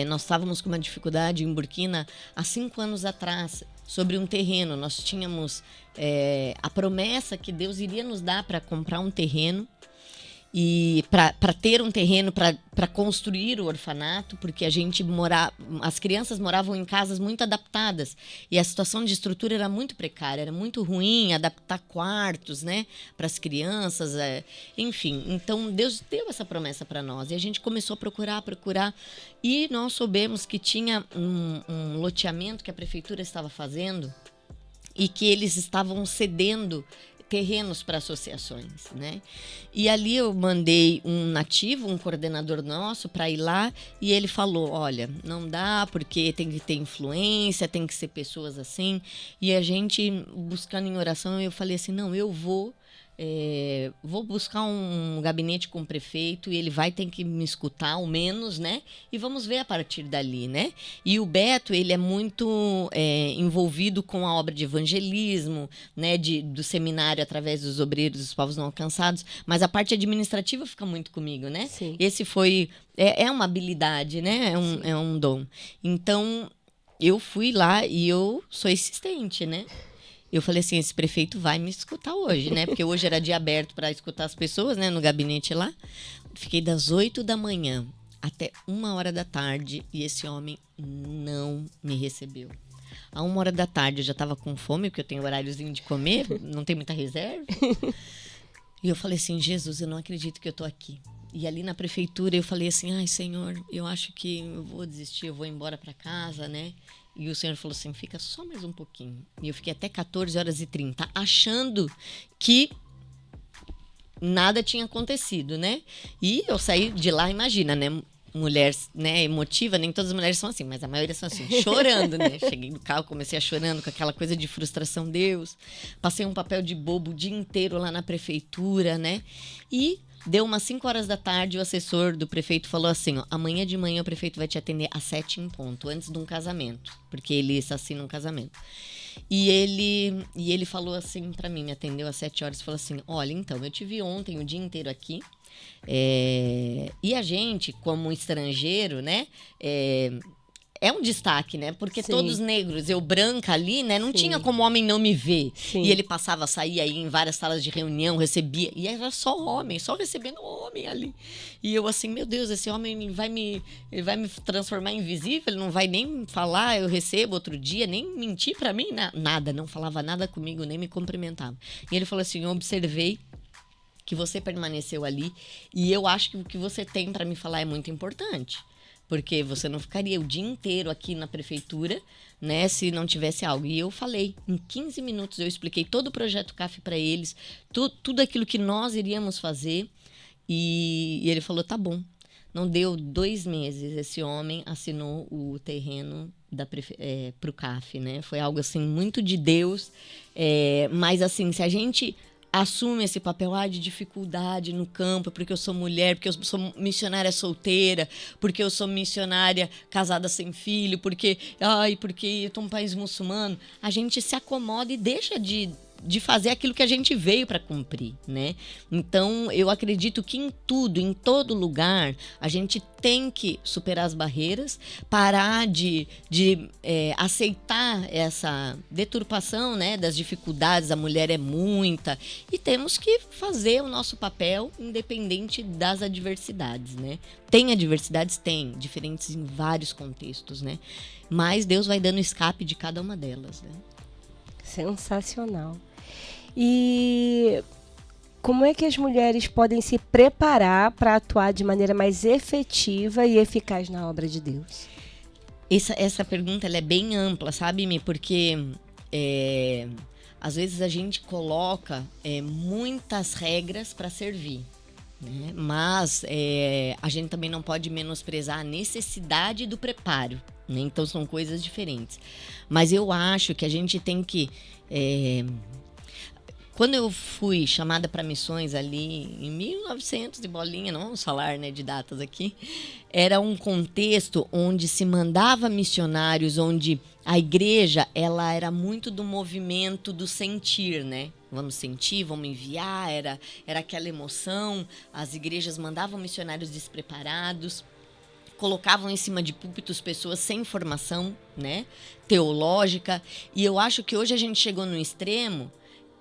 nós estávamos com uma dificuldade em Burkina há 5 anos atrás, sobre um terreno. Nós tínhamos a promessa que Deus iria nos dar para comprar um terreno, e para ter um terreno para construir o orfanato, porque as crianças moravam em casas muito adaptadas e a situação de estrutura era muito precária, era muito ruim adaptar quartos, né, para as crianças, enfim. Então Deus deu essa promessa para nós e a gente começou a procurar e nós soubemos que tinha um loteamento que a prefeitura estava fazendo e que eles estavam cedendo terrenos para associações, né? E ali eu mandei um nativo, um coordenador nosso, para ir lá, e ele falou: olha, não dá, porque tem que ter influência, tem que ser pessoas assim. E a gente, buscando em oração, eu falei assim: não, eu vou buscar um gabinete com o prefeito e ele vai ter que me escutar ao menos, né? E vamos ver a partir dali, né? E o Beto, ele é muito envolvido com a obra de evangelismo, né? Do seminário através dos obreiros dos povos não alcançados, mas a parte administrativa fica muito comigo, né? Sim. Esse foi... É uma habilidade, né? É um dom. Então, eu fui lá e eu sou insistente, né? Eu falei assim: esse prefeito vai me escutar hoje, né? Porque hoje era dia aberto para escutar as pessoas, né? No gabinete lá. Fiquei das 8 da manhã até 1h da tarde e esse homem não me recebeu. À 1h da tarde eu já estava com fome, porque eu tenho horáriozinho de comer, não tem muita reserva. E eu falei assim: Jesus, eu não acredito que eu tô aqui. E ali na prefeitura eu falei assim: ai, Senhor, eu acho que eu vou desistir, eu vou embora para casa, né? E o Senhor falou assim: fica só mais um pouquinho. E eu fiquei até 14h30, achando que nada tinha acontecido, né? E eu saí de lá, imagina, né? Mulher, né, emotiva, nem todas as mulheres são assim, mas a maioria são assim, chorando, né? Cheguei no carro, comecei a chorando com aquela coisa de frustração, Deus. Passei um papel de bobo o dia inteiro lá na prefeitura, né? E deu umas 5h da tarde, o assessor do prefeito falou assim: ó, amanhã de manhã o prefeito vai te atender às 7 em ponto, antes de um casamento, porque ele assassina um casamento. E ele falou assim pra mim, me atendeu às 7 horas, falou assim: olha, então, eu te vi ontem o dia inteiro aqui, e a gente, como estrangeiro, né, é um destaque, né? Porque Sim. todos negros, eu branca ali, né? Não Sim. tinha como homem não me ver. Sim. E ele passava, saía aí em várias salas de reunião, recebia. E era só homem, só recebendo homem ali. E eu assim, meu Deus, esse homem ele vai me transformar em invisível, ele não vai nem falar, eu recebo outro dia, nem mentir pra mim, nada. Não falava nada comigo, nem me cumprimentava. E ele falou assim, eu observei que você permaneceu ali e eu acho que o que você tem pra me falar é muito importante. Porque você não ficaria o dia inteiro aqui na prefeitura, né, se não tivesse algo. E eu falei, em 15 minutos eu expliquei todo o projeto CAF para eles, tudo aquilo que nós iríamos fazer. E ele falou, tá bom. Não deu 2 meses, esse homem assinou o terreno para o CAF, né? Foi algo assim muito de Deus. Mas assim, se a gente assume esse papel de dificuldade no campo, porque eu sou mulher, porque eu sou missionária solteira, porque eu sou missionária casada sem filho, porque eu tô num país muçulmano, a gente se acomoda e deixa de fazer aquilo que a gente veio para cumprir, né? Então, eu acredito que em tudo, em todo lugar, a gente tem que superar as barreiras, parar de aceitar essa deturpação, né, das dificuldades. A mulher é muita e temos que fazer o nosso papel independente das adversidades, né? Tem adversidades? Tem, diferentes em vários contextos, né? Mas Deus vai dando escape de cada uma delas, né? Sensacional. E como é que as mulheres podem se preparar para atuar de maneira mais efetiva e eficaz na obra de Deus? Essa pergunta ela é bem ampla, sabe, Mi? Porque às vezes a gente coloca muitas regras para servir, né? Mas a gente também não pode menosprezar a necessidade do preparo, né? Então são coisas diferentes. Mas eu acho que a gente tem que... Quando eu fui chamada para missões ali em 1900 de bolinha, não vamos falar, né, de datas aqui, era um contexto onde se mandava missionários, onde a igreja ela era muito do movimento do sentir, né? Vamos sentir, vamos enviar, era aquela emoção. As igrejas mandavam missionários despreparados, colocavam em cima de púlpitos pessoas sem formação, né, teológica. E eu acho que hoje a gente chegou no extremo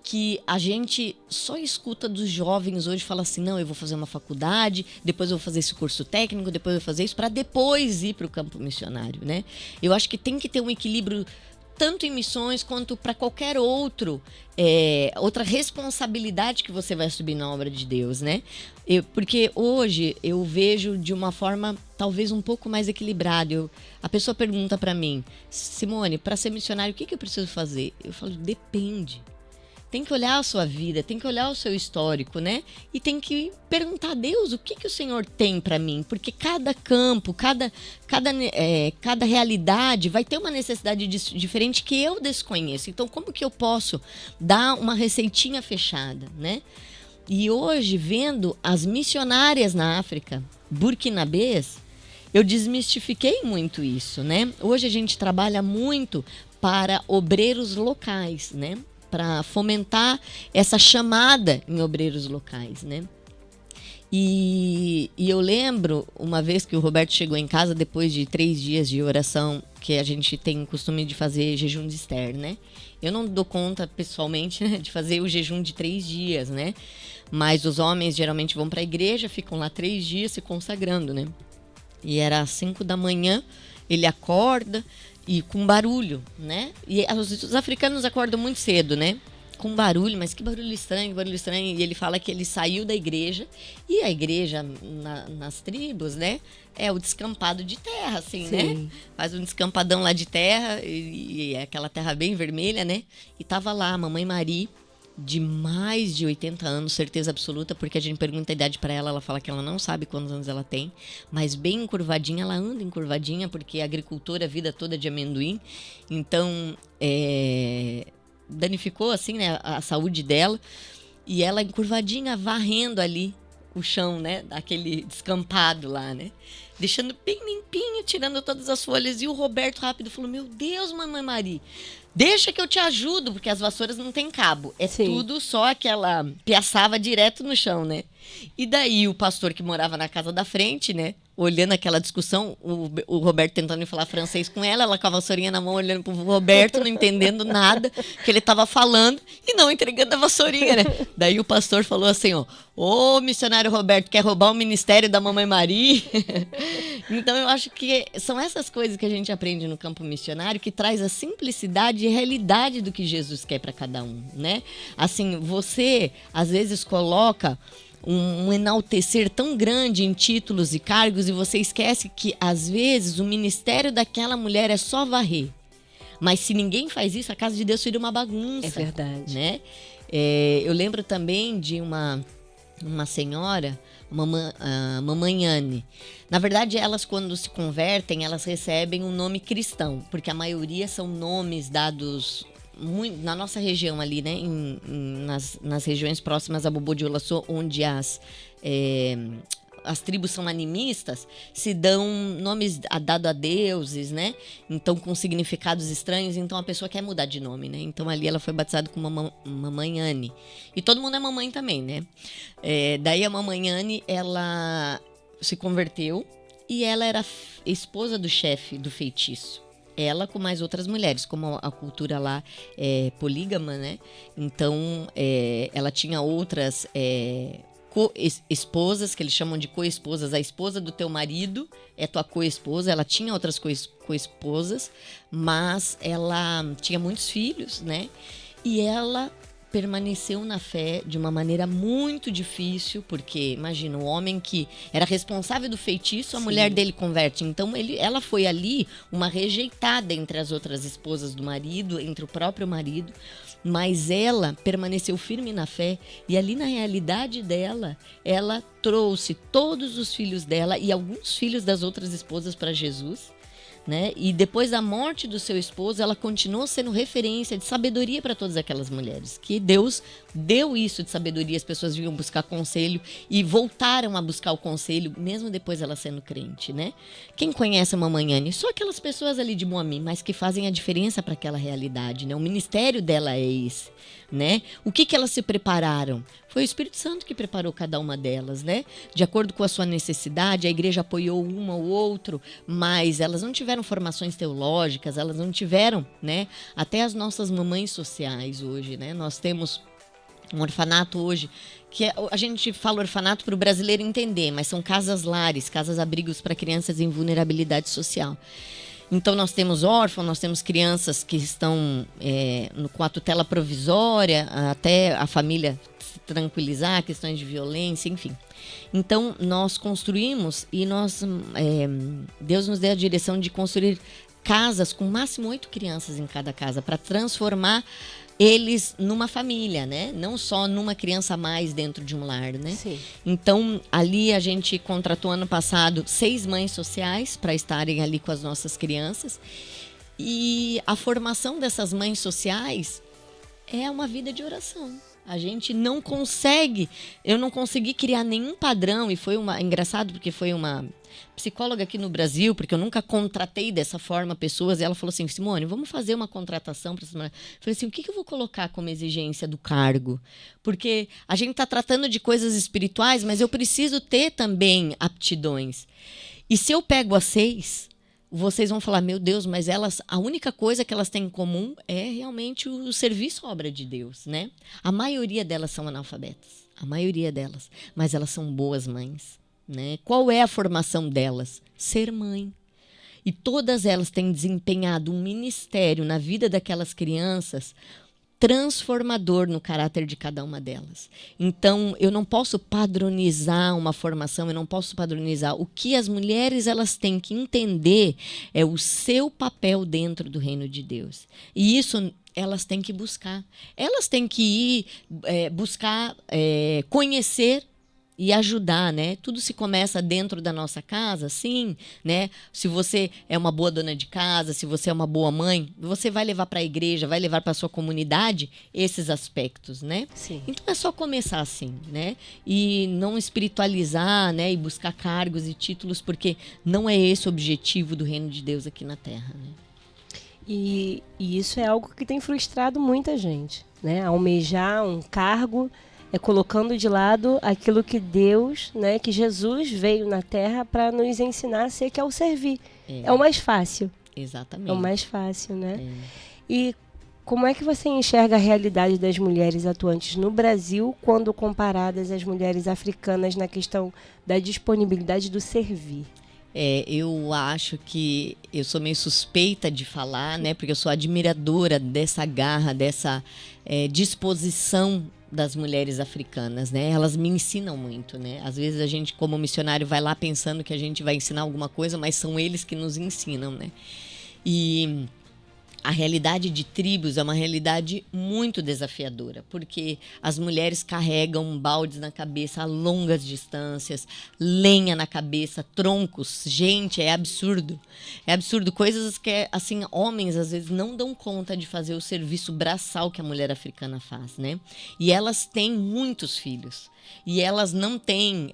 que a gente só escuta dos jovens hoje, fala assim, não, eu vou fazer uma faculdade, depois eu vou fazer esse curso técnico, depois eu vou fazer isso, para depois ir para o campo missionário, né? Eu acho que tem que ter um equilíbrio tanto em missões quanto para qualquer outra responsabilidade que você vai subir na obra de Deus, né? Porque hoje eu vejo de uma forma talvez um pouco mais equilibrada. A pessoa pergunta para mim, Simone, para ser missionário, o que eu preciso fazer? Eu falo, depende. Tem que olhar a sua vida, tem que olhar o seu histórico, né? E tem que perguntar a Deus o que o Senhor tem para mim. Porque cada campo, cada realidade vai ter uma necessidade diferente que eu desconheço. Então, como que eu posso dar uma receitinha fechada, né? E hoje, vendo as missionárias na África, burkinabês, eu desmistifiquei muito isso, né? Hoje a gente trabalha muito para obreiros locais, né? Para fomentar essa chamada em obreiros locais, né? E eu lembro uma vez que o Roberto chegou em casa depois de 3 dias de oração, que a gente tem o costume de fazer jejum de Esther, né? Eu não dou conta pessoalmente, né, de fazer o jejum de 3 dias, né? Mas os homens geralmente vão para a igreja, ficam lá 3 dias se consagrando, né? E era às 5 da manhã, ele acorda e com barulho, né? E os africanos acordam muito cedo, né? Com barulho, mas que barulho estranho, que barulho estranho. E ele fala que ele saiu da igreja, e a igreja nas tribos, né? É o descampado de terra, assim, Sim. né? Faz um descampadão lá de terra, e é aquela terra bem vermelha, né? E tava lá a mamãe Maria, de mais de 80 anos, certeza absoluta, porque a gente pergunta a idade para ela, ela fala que ela não sabe quantos anos ela tem, mas bem encurvadinha, ela anda encurvadinha, porque é agricultora a vida toda de amendoim, então danificou assim, né, a saúde dela, e ela encurvadinha, varrendo ali o chão, né, daquele descampado lá, né, deixando bem limpinho, tirando todas as folhas. E o Roberto rápido falou, meu Deus, mamãe Maria, deixa que eu te ajudo, porque as vassouras não tem cabo. É Sim. tudo só aquela piaçava direto no chão, né? E daí o pastor que morava na casa da frente, né? Olhando aquela discussão, o Roberto tentando falar francês com ela com a vassourinha na mão, olhando pro Roberto, não entendendo nada que ele tava falando e não entregando a vassourinha, né? Daí o pastor falou assim, ó, ô missionário Roberto, quer roubar o ministério da Mamãe Maria? Então eu acho que são essas coisas que a gente aprende no campo missionário que traz a simplicidade e realidade do que Jesus quer para cada um, né? Assim, você às vezes coloca um enaltecer tão grande em títulos e cargos e você esquece que, às vezes, o ministério daquela mulher é só varrer. Mas se ninguém faz isso, a casa de Deus vira uma bagunça. É verdade. Né? Eu lembro também de uma senhora, a mamãe Anne. Na verdade, elas, quando se convertem, elas recebem um nome cristão, porque a maioria são nomes dados... na nossa região ali, né, nas regiões próximas a Bobô de Olaçô, onde as tribos são animistas, se dão nomes dados a deuses, né, então com significados estranhos, então a pessoa quer mudar de nome, né, então ali ela foi batizada com Mamãe Anne, e todo mundo é mamãe também, né, daí a Mamãe Anne, ela se converteu e ela era esposa do chefe do feitiço. Ela com mais outras mulheres, como a cultura lá é polígama, né? Então, ela tinha outras co-esposas, que eles chamam de co-esposas. A esposa do teu marido é tua co-esposa. Ela tinha outras co-esposas, mas ela tinha muitos filhos, né? E ela permaneceu na fé de uma maneira muito difícil, porque, imagina, o homem que era responsável do feitiço, a mulher dele converte. Então, ela foi ali uma rejeitada entre as outras esposas do marido, entre o próprio marido, mas ela permaneceu firme na fé e ali na realidade dela, ela trouxe todos os filhos dela e alguns filhos das outras esposas para Jesus. Né? E depois da morte do seu esposo, ela continuou sendo referência de sabedoria para todas aquelas mulheres. Que Deus deu isso de sabedoria, as pessoas vinham buscar conselho e voltaram a buscar o conselho, mesmo depois ela sendo crente, né? Quem conhece a Mamãe Anne? Só aquelas pessoas ali de Moami, mas que fazem a diferença para aquela realidade, né? O ministério dela é esse, né? O que elas se prepararam? Foi o Espírito Santo que preparou cada uma delas, né? De acordo com a sua necessidade, a igreja apoiou uma ou outro, mas elas não tiveram formações teológicas, elas não tiveram, né? Até as nossas mamães sociais hoje, né? Nós temos um orfanato hoje, que a gente fala orfanato para o brasileiro entender, mas são casas-lares, casas-abrigos para crianças em vulnerabilidade social. Então, nós temos órfãos, nós temos crianças que estão com a tutela provisória, até a família se tranquilizar, questões de violência, enfim. Então, nós construímos e Deus nos deu a direção de construir casas com máximo 8 crianças em cada casa, para transformar eles numa família, né? Não só numa criança a mais dentro de um lar, né? Sim. Então, ali a gente contratou ano passado 6 mães sociais para estarem ali com as nossas crianças. E a formação dessas mães sociais é uma vida de oração. A gente não consegue, eu não consegui criar nenhum padrão, e foi engraçado porque foi uma psicóloga aqui no Brasil, porque eu nunca contratei dessa forma pessoas, e ela falou assim, Simone, vamos fazer uma contratação para essa mulher. Eu falei assim, o que eu vou colocar como exigência do cargo? Porque a gente está tratando de coisas espirituais, mas eu preciso ter também aptidões. E se eu pego as 6... vocês vão falar, meu Deus, mas a única coisa que elas têm em comum é realmente o serviço à obra de Deus, né? A maioria delas são analfabetas, a maioria delas, mas elas são boas mães, né? Qual é a formação delas? Ser mãe. E todas elas têm desempenhado um ministério na vida daquelas crianças transformador no caráter de cada uma delas. Então, eu não posso padronizar uma formação, eu não posso padronizar. O que as mulheres elas têm que entender é o seu papel dentro do reino de Deus. E isso elas têm que buscar. Elas têm que ir buscar conhecer e ajudar, né? Tudo se começa dentro da nossa casa, sim, né? Se você é uma boa dona de casa, se você é uma boa mãe, você vai levar para a igreja, vai levar para a sua comunidade esses aspectos, né? Sim. Então é só começar assim, né? E não espiritualizar, né? E buscar cargos e títulos, porque não é esse o objetivo do reino de Deus aqui na Terra, né? E isso é algo que tem frustrado muita gente, né? Almejar um cargo colocando de lado aquilo que Deus, né, que Jesus veio na Terra para nos ensinar a ser, que é o servir. É o mais fácil. Exatamente. É o mais fácil, né? É. E como é que você enxerga a realidade das mulheres atuantes no Brasil quando comparadas às mulheres africanas na questão da disponibilidade do servir? Eu acho que eu sou meio suspeita de falar, né? Porque eu sou admiradora dessa garra, dessa disposição das mulheres africanas, né? Elas me ensinam muito, né? Às vezes a gente, como missionário, vai lá pensando que a gente vai ensinar alguma coisa, mas são eles que nos ensinam, né? E a realidade de tribos é uma realidade muito desafiadora, porque as mulheres carregam baldes na cabeça a longas distâncias, lenha na cabeça, troncos. Gente, é absurdo. É absurdo. Coisas que, assim, homens às vezes não dão conta de fazer o serviço braçal que a mulher africana faz, né? E elas têm muitos filhos. E elas não têm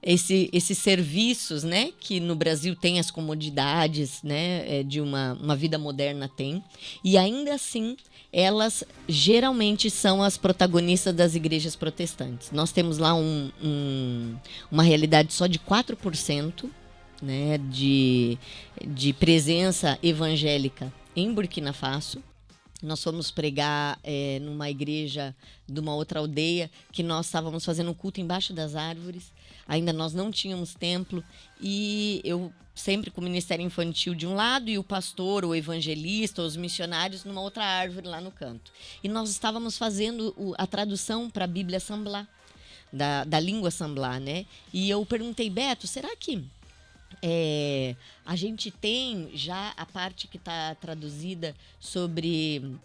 esses serviços, né, que no Brasil tem as comodidades, né, de uma vida moderna tem. E ainda assim, elas geralmente são as protagonistas das igrejas protestantes. Nós temos lá uma realidade só de 4%, né, de presença evangélica em Burkina Faso. Nós fomos pregar numa igreja de uma outra aldeia, que nós estávamos fazendo um culto embaixo das árvores. Ainda nós não tínhamos templo, e eu sempre com o ministério infantil de um lado e o pastor, o evangelista, os missionários numa outra árvore lá no canto. E nós estávamos fazendo a tradução para a Bíblia Samblá, da língua Samblá, né? E eu perguntei, Beto, será que a gente tem já a parte que está traduzida sobre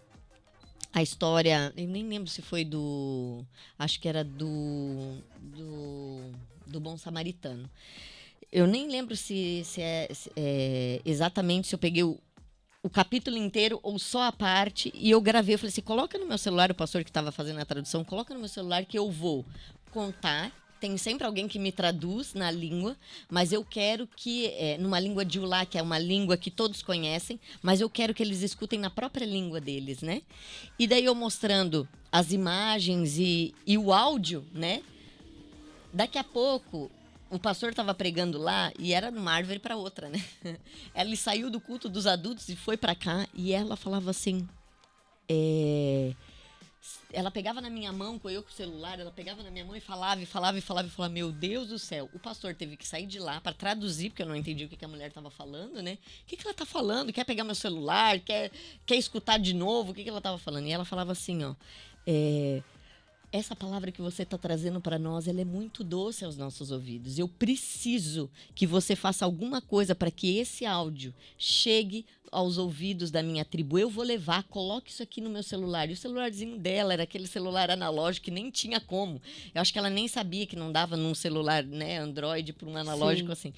a história, eu nem lembro se foi acho que era do Bom Samaritano. Eu nem lembro se é exatamente se eu peguei o capítulo inteiro ou só a parte, e eu gravei, eu falei assim, coloca no meu celular, o pastor que estava fazendo a tradução, coloca no meu celular que eu vou contar. Tem sempre alguém que me traduz na língua, mas eu quero que, numa língua de Ulá, que é uma língua que todos conhecem, mas eu quero que eles escutem na própria língua deles, né? E daí eu mostrando as imagens e o áudio, né? Daqui a pouco, o pastor estava pregando lá e era de uma árvore para outra, né? Ele saiu do culto dos adultos e foi para cá, e ela falava assim... Ela pegava na minha mão, eu com o celular, ela pegava na minha mão e falava, meu Deus do céu. O pastor teve que sair de lá para traduzir, porque eu não entendi o que a mulher estava falando, né? O que ela tá falando? Quer pegar meu celular? Quer escutar de novo? O que ela estava falando? E ela falava assim, ó... essa palavra que você está trazendo para nós, ela é muito doce aos nossos ouvidos. Eu preciso que você faça alguma coisa para que esse áudio chegue aos ouvidos da minha tribo. Eu vou levar, coloque isso aqui no meu celular. E o celularzinho dela era aquele celular analógico que nem tinha como. Eu acho que ela nem sabia que não dava num celular, né, Android para um analógico. Sim. Assim.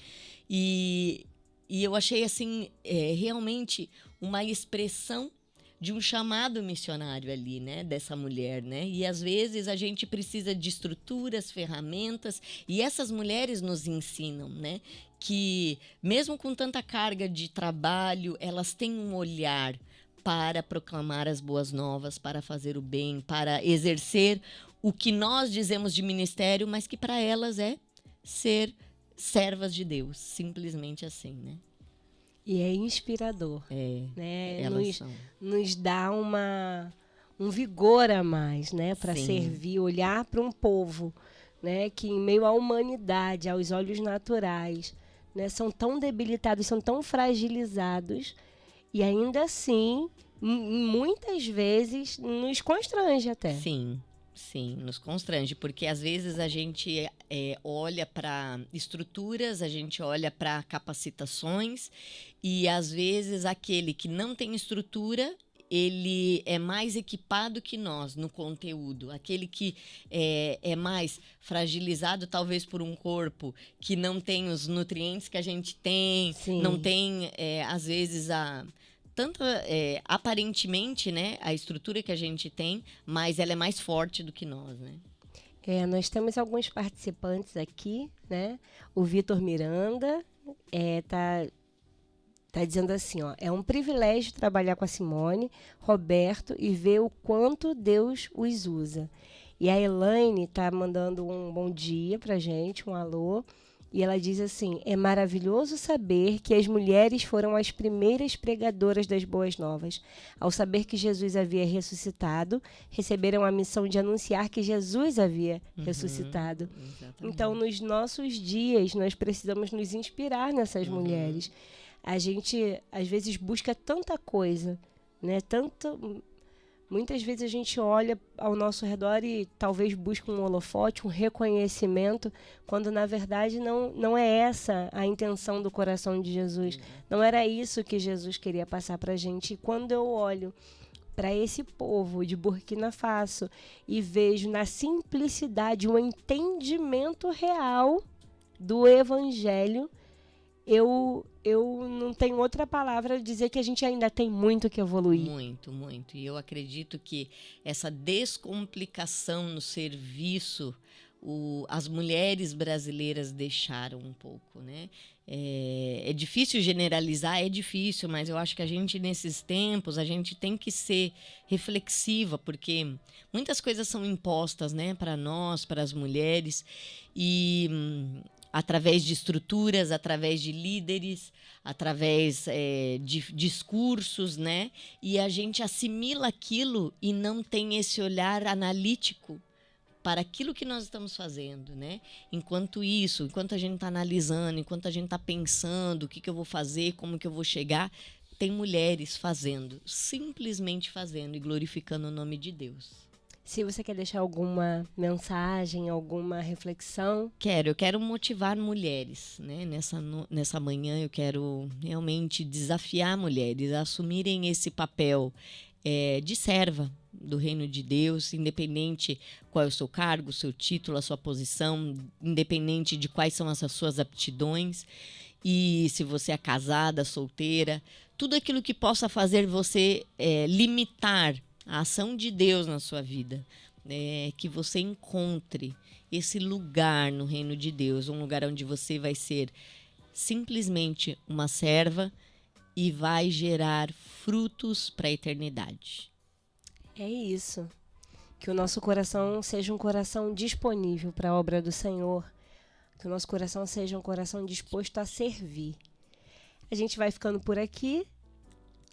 E eu achei assim, realmente uma expressão de um chamado missionário ali, né, dessa mulher, né? E às vezes a gente precisa de estruturas, ferramentas, e essas mulheres nos ensinam, né, que mesmo com tanta carga de trabalho, elas têm um olhar para proclamar as boas novas, para fazer o bem, para exercer o que nós dizemos de ministério, mas que para elas é ser servas de Deus, simplesmente assim, né? E é inspirador, né? Nos dá um vigor a mais, né? Para servir, olhar para um povo, né? Que em meio à humanidade, aos olhos naturais, né? São tão debilitados, são tão fragilizados, e ainda assim, muitas vezes, nos constrange até. Sim, nos constrange, porque às vezes a gente olha para estruturas, a gente olha para capacitações, e às vezes aquele que não tem estrutura, ele é mais equipado que nós no conteúdo. Aquele que é mais fragilizado, talvez por um corpo que não tem os nutrientes que a gente tem, não tem, às vezes, aparentemente, né, a estrutura que a gente tem, mas ela é mais forte do que nós, né? Nós temos alguns participantes aqui, né? O Vitor Miranda tá Tá dizendo assim, ó, é um privilégio trabalhar com a Simone, Roberto e ver o quanto Deus os usa. E a Elaine tá mandando um bom dia pra gente, um alô. E ela diz assim, é maravilhoso saber que as mulheres foram as primeiras pregadoras das boas novas. Ao saber que Jesus havia ressuscitado, receberam a missão de anunciar que Jesus havia ressuscitado. Exatamente. Então, nos nossos dias, nós precisamos nos inspirar nessas mulheres. A gente, às vezes, busca tanta coisa, né? Muitas vezes a gente olha ao nosso redor e talvez busca um holofote, um reconhecimento, quando na verdade não é essa a intenção do coração de Jesus. Não era isso que Jesus queria passar para a gente. E quando eu olho para esse povo de Burkina Faso e vejo na simplicidade um entendimento real do Evangelho, eu não tenho outra palavra a dizer que a gente ainda tem muito que evoluir. Muito, muito. E eu acredito que essa descomplicação no serviço, as mulheres brasileiras deixaram um pouco, né? É difícil generalizar, é difícil, mas eu acho que a gente, nesses tempos, a gente tem que ser reflexiva, porque muitas coisas são impostas, né, para nós, para as mulheres, e através de estruturas, através de líderes, através de discursos, né? E a gente assimila aquilo e não tem esse olhar analítico para aquilo que nós estamos fazendo, né? Enquanto a gente está analisando, enquanto a gente está pensando o que eu vou fazer, como que eu vou chegar, tem mulheres fazendo, simplesmente fazendo e glorificando o nome de Deus. Se você quer deixar alguma mensagem, alguma reflexão. Eu quero motivar mulheres, né? Nessa manhã eu quero realmente desafiar mulheres a assumirem esse papel de serva do reino de Deus, independente qual é o seu cargo, o seu título, a sua posição, independente de quais são as suas aptidões. E se você é casada, solteira, tudo aquilo que possa fazer você limitar a ação de Deus na sua vida, que você encontre esse lugar no reino de Deus, um lugar onde você vai ser simplesmente uma serva e vai gerar frutos para a eternidade. É isso. Que o nosso coração seja um coração disponível para a obra do Senhor. Que o nosso coração seja um coração disposto a servir. A gente vai ficando por aqui.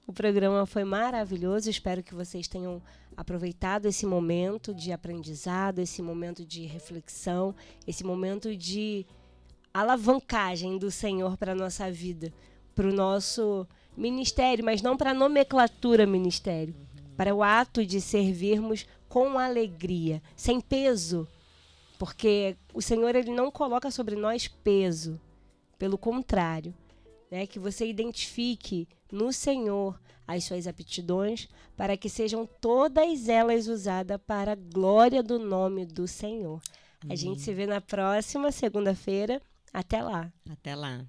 O programa foi maravilhoso, espero que vocês tenham aproveitado esse momento de aprendizado, esse momento de reflexão, esse momento de alavancagem do Senhor para a nossa vida, para o nosso ministério, mas não para a nomenclatura ministério, para o ato de servirmos com alegria, sem peso, porque o Senhor ele não coloca sobre nós peso, pelo contrário. Que você identifique no Senhor as suas aptidões para que sejam todas elas usadas para a glória do nome do Senhor. A gente se vê na próxima segunda-feira. Até lá. Até lá.